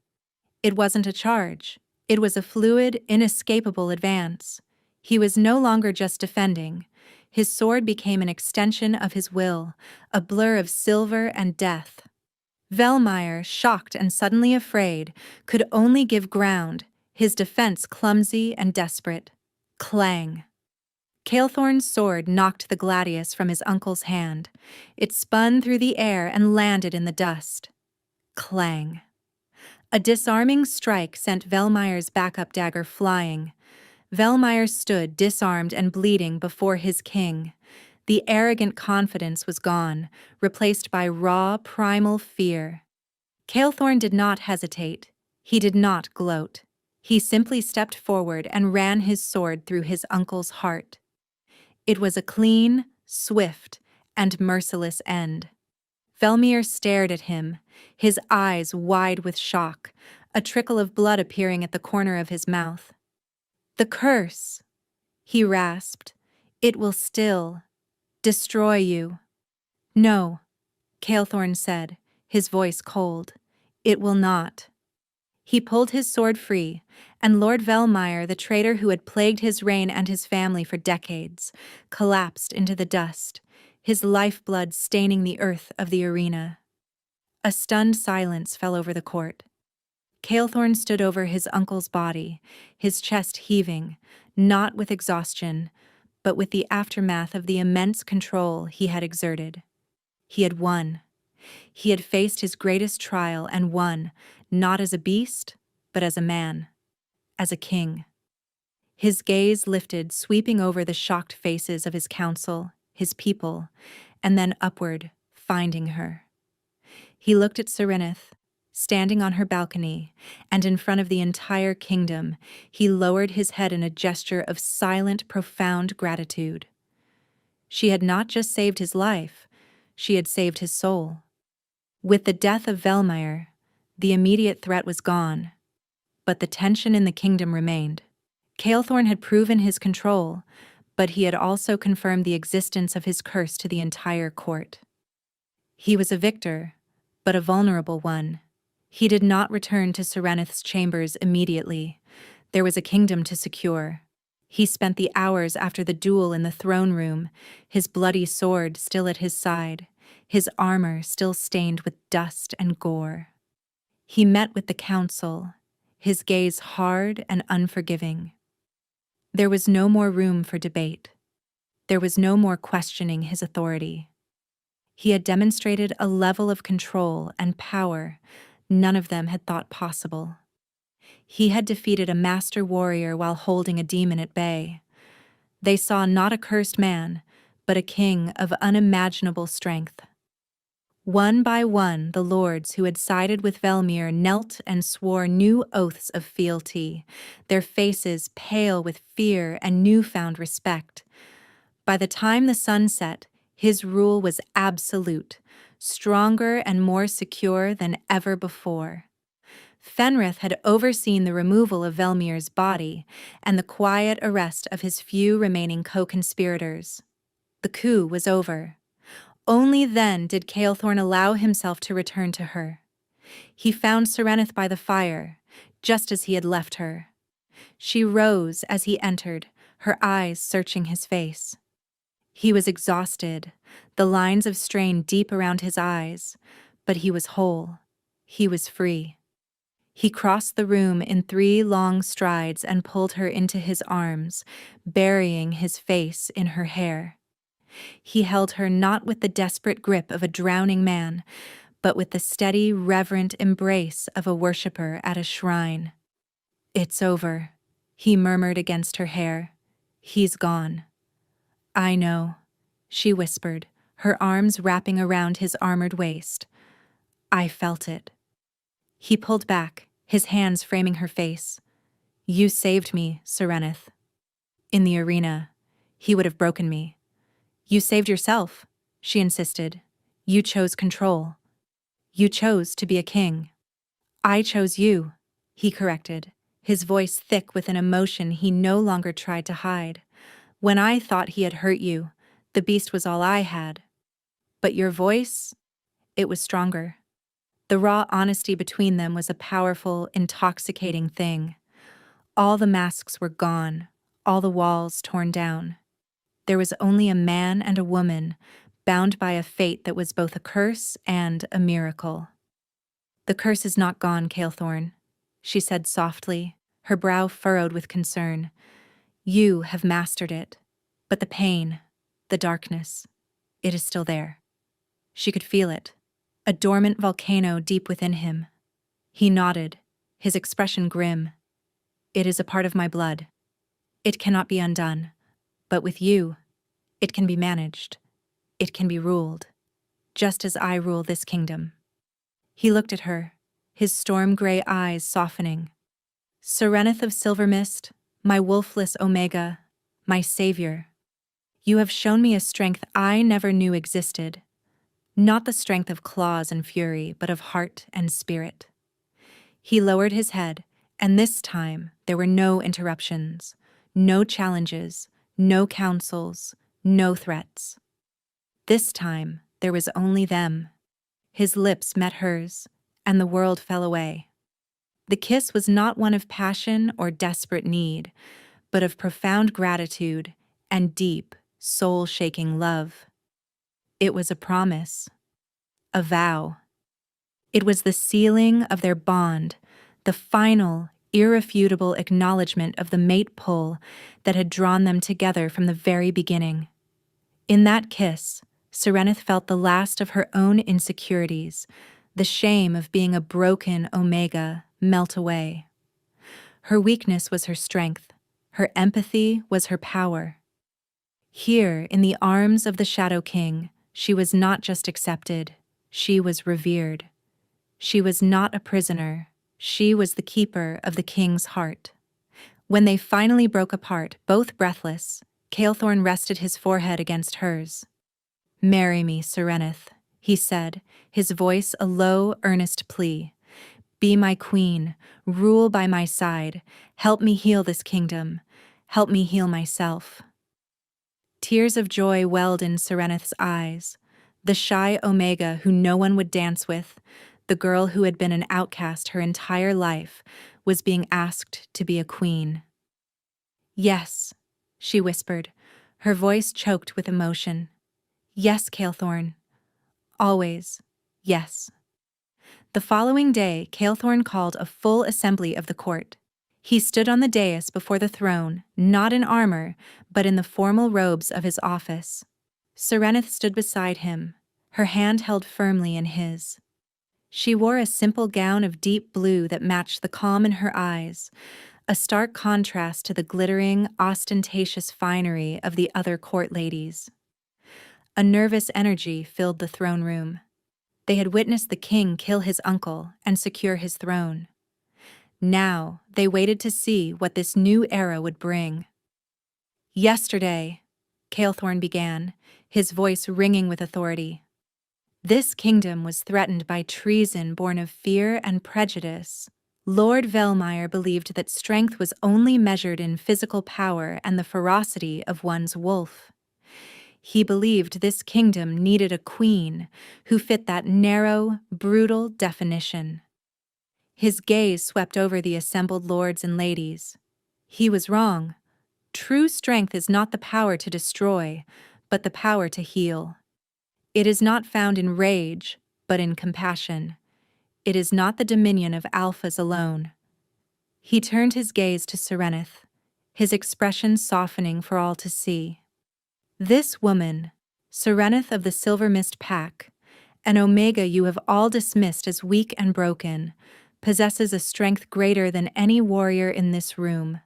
[SPEAKER 1] It wasn't a charge. It was a fluid, inescapable advance. He was no longer just defending. His sword became an extension of his will, a blur of silver and death. Velmir, shocked and suddenly afraid, could only give ground, his defense clumsy and desperate. Clang. Calethorn's sword knocked the gladius from his uncle's hand. It spun through the air and landed in the dust. Clang. A disarming strike sent Velmir's backup dagger flying. Velmir stood disarmed and bleeding before his king. The arrogant confidence was gone, replaced by raw, primal fear. Calethorn did not hesitate. He did not gloat. He simply stepped forward and ran his sword through his uncle's heart. It was a clean, swift, and merciless end. Velmir stared at him, his eyes wide with shock, a trickle of blood appearing at the corner of his mouth. The curse, he rasped. It will still destroy you. No, Calethorn said, his voice cold. It will not. He pulled his sword free, and Lord Velmir, the traitor who had plagued his reign and his family for decades, collapsed into the dust, his lifeblood staining the earth of the arena. A stunned silence fell over the court. Calethorn stood over his uncle's body, his chest heaving, not with exhaustion, but with the aftermath of the immense control he had exerted. He had won. He had faced his greatest trial and won, not as a beast, but as a man, as a king. His gaze lifted, sweeping over the shocked faces of his council, his people, and then upward, finding her. He looked at Serenith, standing on her balcony, and in front of the entire kingdom, he lowered his head in a gesture of silent, profound gratitude. She had not just saved his life, she had saved his soul. With the death of Velmir, the immediate threat was gone, but the tension in the kingdom remained. Calethorn had proven his control, but he had also confirmed the existence of his curse to the entire court. He was a victor, but a vulnerable one. He did not return to Serenith's chambers immediately. There was a kingdom to secure. He spent the hours after the duel in the throne room, his bloody sword still at his side, his armor still stained with dust and gore. He met with the council, his gaze hard and unforgiving. There was no more room for debate. There was no more questioning his authority. He had demonstrated a level of control and power none of them had thought possible. He had defeated a master warrior while holding a demon at bay. They saw not a cursed man, but a king of unimaginable strength. One by one, the lords who had sided with Velmir knelt and swore new oaths of fealty, their faces pale with fear and newfound respect. By the time the sun set, his rule was absolute, stronger and more secure than ever before. Fenrith had overseen the removal of Velmir's body and the quiet arrest of his few remaining co-conspirators. The coup was over. Only then did Caelthorn allow himself to return to her. He found Serenith by the fire, just as he had left her. She rose as he entered, her eyes searching his face. He was exhausted, the lines of strain deep around his eyes, but he was whole. He was free. He crossed the room in 3 long strides and pulled her into his arms, burying his face in her hair. He held her not with the desperate grip of a drowning man, but with the steady, reverent embrace of a worshipper at a shrine. "It's over," he murmured against her hair. "He's gone." "I know," she whispered, her arms wrapping around his armored waist. "I felt it." He pulled back, his hands framing her face. "You saved me, Serenith." In the arena, he would have broken me. "You saved yourself," she insisted. "You chose control. You chose to be a king." "I chose you," he corrected, his voice thick with an emotion he no longer tried to hide. "When I thought he had hurt you, the beast was all I had. But your voice, it was stronger." The raw honesty between them was a powerful, intoxicating thing. All the masks were gone, all the walls torn down. There was only a man and a woman, bound by a fate that was both a curse and a miracle. "The curse is not gone, Caelthorn," she said softly, her brow furrowed with concern. "You have mastered it, but the pain, the darkness, it is still there." She could feel it, a dormant volcano deep within him. He nodded, his expression grim. "It is a part of my blood. It cannot be undone. But with you, it can be managed. It can be ruled, just as I rule this kingdom." He looked at her, his storm-gray eyes softening. "Serenith of Silver Mist, my wolfless Omega, my savior. You have shown me a strength I never knew existed. Not the strength of claws and fury, but of heart and spirit." He lowered his head, and this time there were no interruptions, no challenges, no counsels, no threats. This time there was only them. His lips met hers, and the world fell away. The kiss was not one of passion or desperate need, but of profound gratitude and deep, soul-shaking love. It was a promise, a vow. It was the sealing of their bond, the final, irrefutable acknowledgement of the mate pull that had drawn them together from the very beginning. In that kiss, Serenith felt the last of her own insecurities, the shame of being a broken Omega, melt away. Her weakness was her strength, her empathy was her power. Here, in the arms of the Shadow King, she was not just accepted, she was revered. She was not a prisoner, she was the keeper of the king's heart. When they finally broke apart, both breathless, Caelthorn rested his forehead against hers. "Marry me, Serenith," he said, his voice a low, earnest plea. "Be my queen, rule by my side, help me heal this kingdom, help me heal myself." Tears of joy welled in Serenith's eyes. The shy Omega who no one would dance with, the girl who had been an outcast her entire life, was being asked to be a queen. "Yes," she whispered, her voice choked with emotion. "Yes, Caelthorn. Always, yes." The following day, Caelthorn called a full assembly of the court. He stood on the dais before the throne, not in armor, but in the formal robes of his office. Serenith stood beside him, her hand held firmly in his. She wore a simple gown of deep blue that matched the calm in her eyes, a stark contrast to the glittering, ostentatious finery of the other court ladies. A nervous energy filled the throne room. They had witnessed the king kill his uncle and secure his throne. Now, they waited to see what this new era would bring. Yesterday, Calethorn began, his voice ringing with authority. This kingdom was threatened by treason born of fear and prejudice. Lord Velmeyer believed that strength was only measured in physical power and the ferocity of one's wolf. He believed this kingdom needed a queen who fit that narrow, brutal definition. His gaze swept over the assembled lords and ladies. He was wrong. True strength is not the power to destroy, but the power to heal. It is not found in rage, but in compassion. It is not the dominion of alphas alone. He turned his gaze to Serenith, his expression softening for all to see. This woman, Serenith of the Silver Mist Pack, an Omega you have all dismissed as weak and broken, possesses a strength greater than any warrior in this room.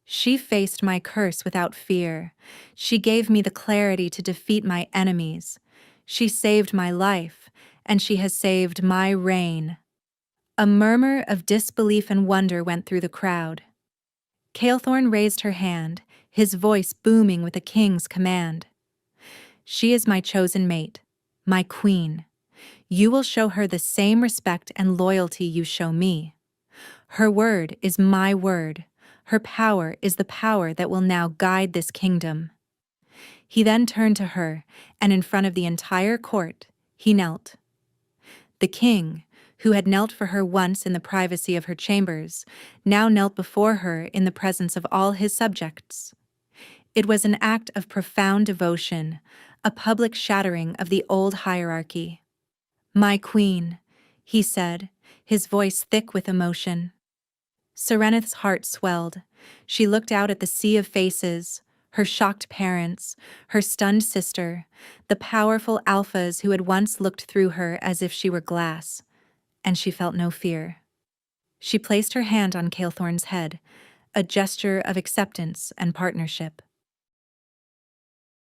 [SPEAKER 1] She faced my curse without fear. She gave me the clarity to defeat my enemies. She saved my life, and she has saved my reign. A murmur of disbelief and wonder went through the crowd. Calethorn raised her hand, his voice booming with a king's command. She is my chosen mate, my queen. You will show her the same respect and loyalty you show me. Her word is my word. Her power is the power that will now guide this kingdom. He then turned to her, and in front of the entire court, he knelt. The king, who had knelt for her once in the privacy of her chambers, now knelt before her in the presence of all his subjects. It was an act of profound devotion, a public shattering of the old hierarchy. "My queen," he said, his voice thick with emotion. Serenith's heart swelled. She looked out at the sea of faces, her shocked parents, her stunned sister, the powerful alphas who had once looked through her as if she were glass, and she felt no fear. She placed her hand on Calethorn's head, a gesture of acceptance and partnership.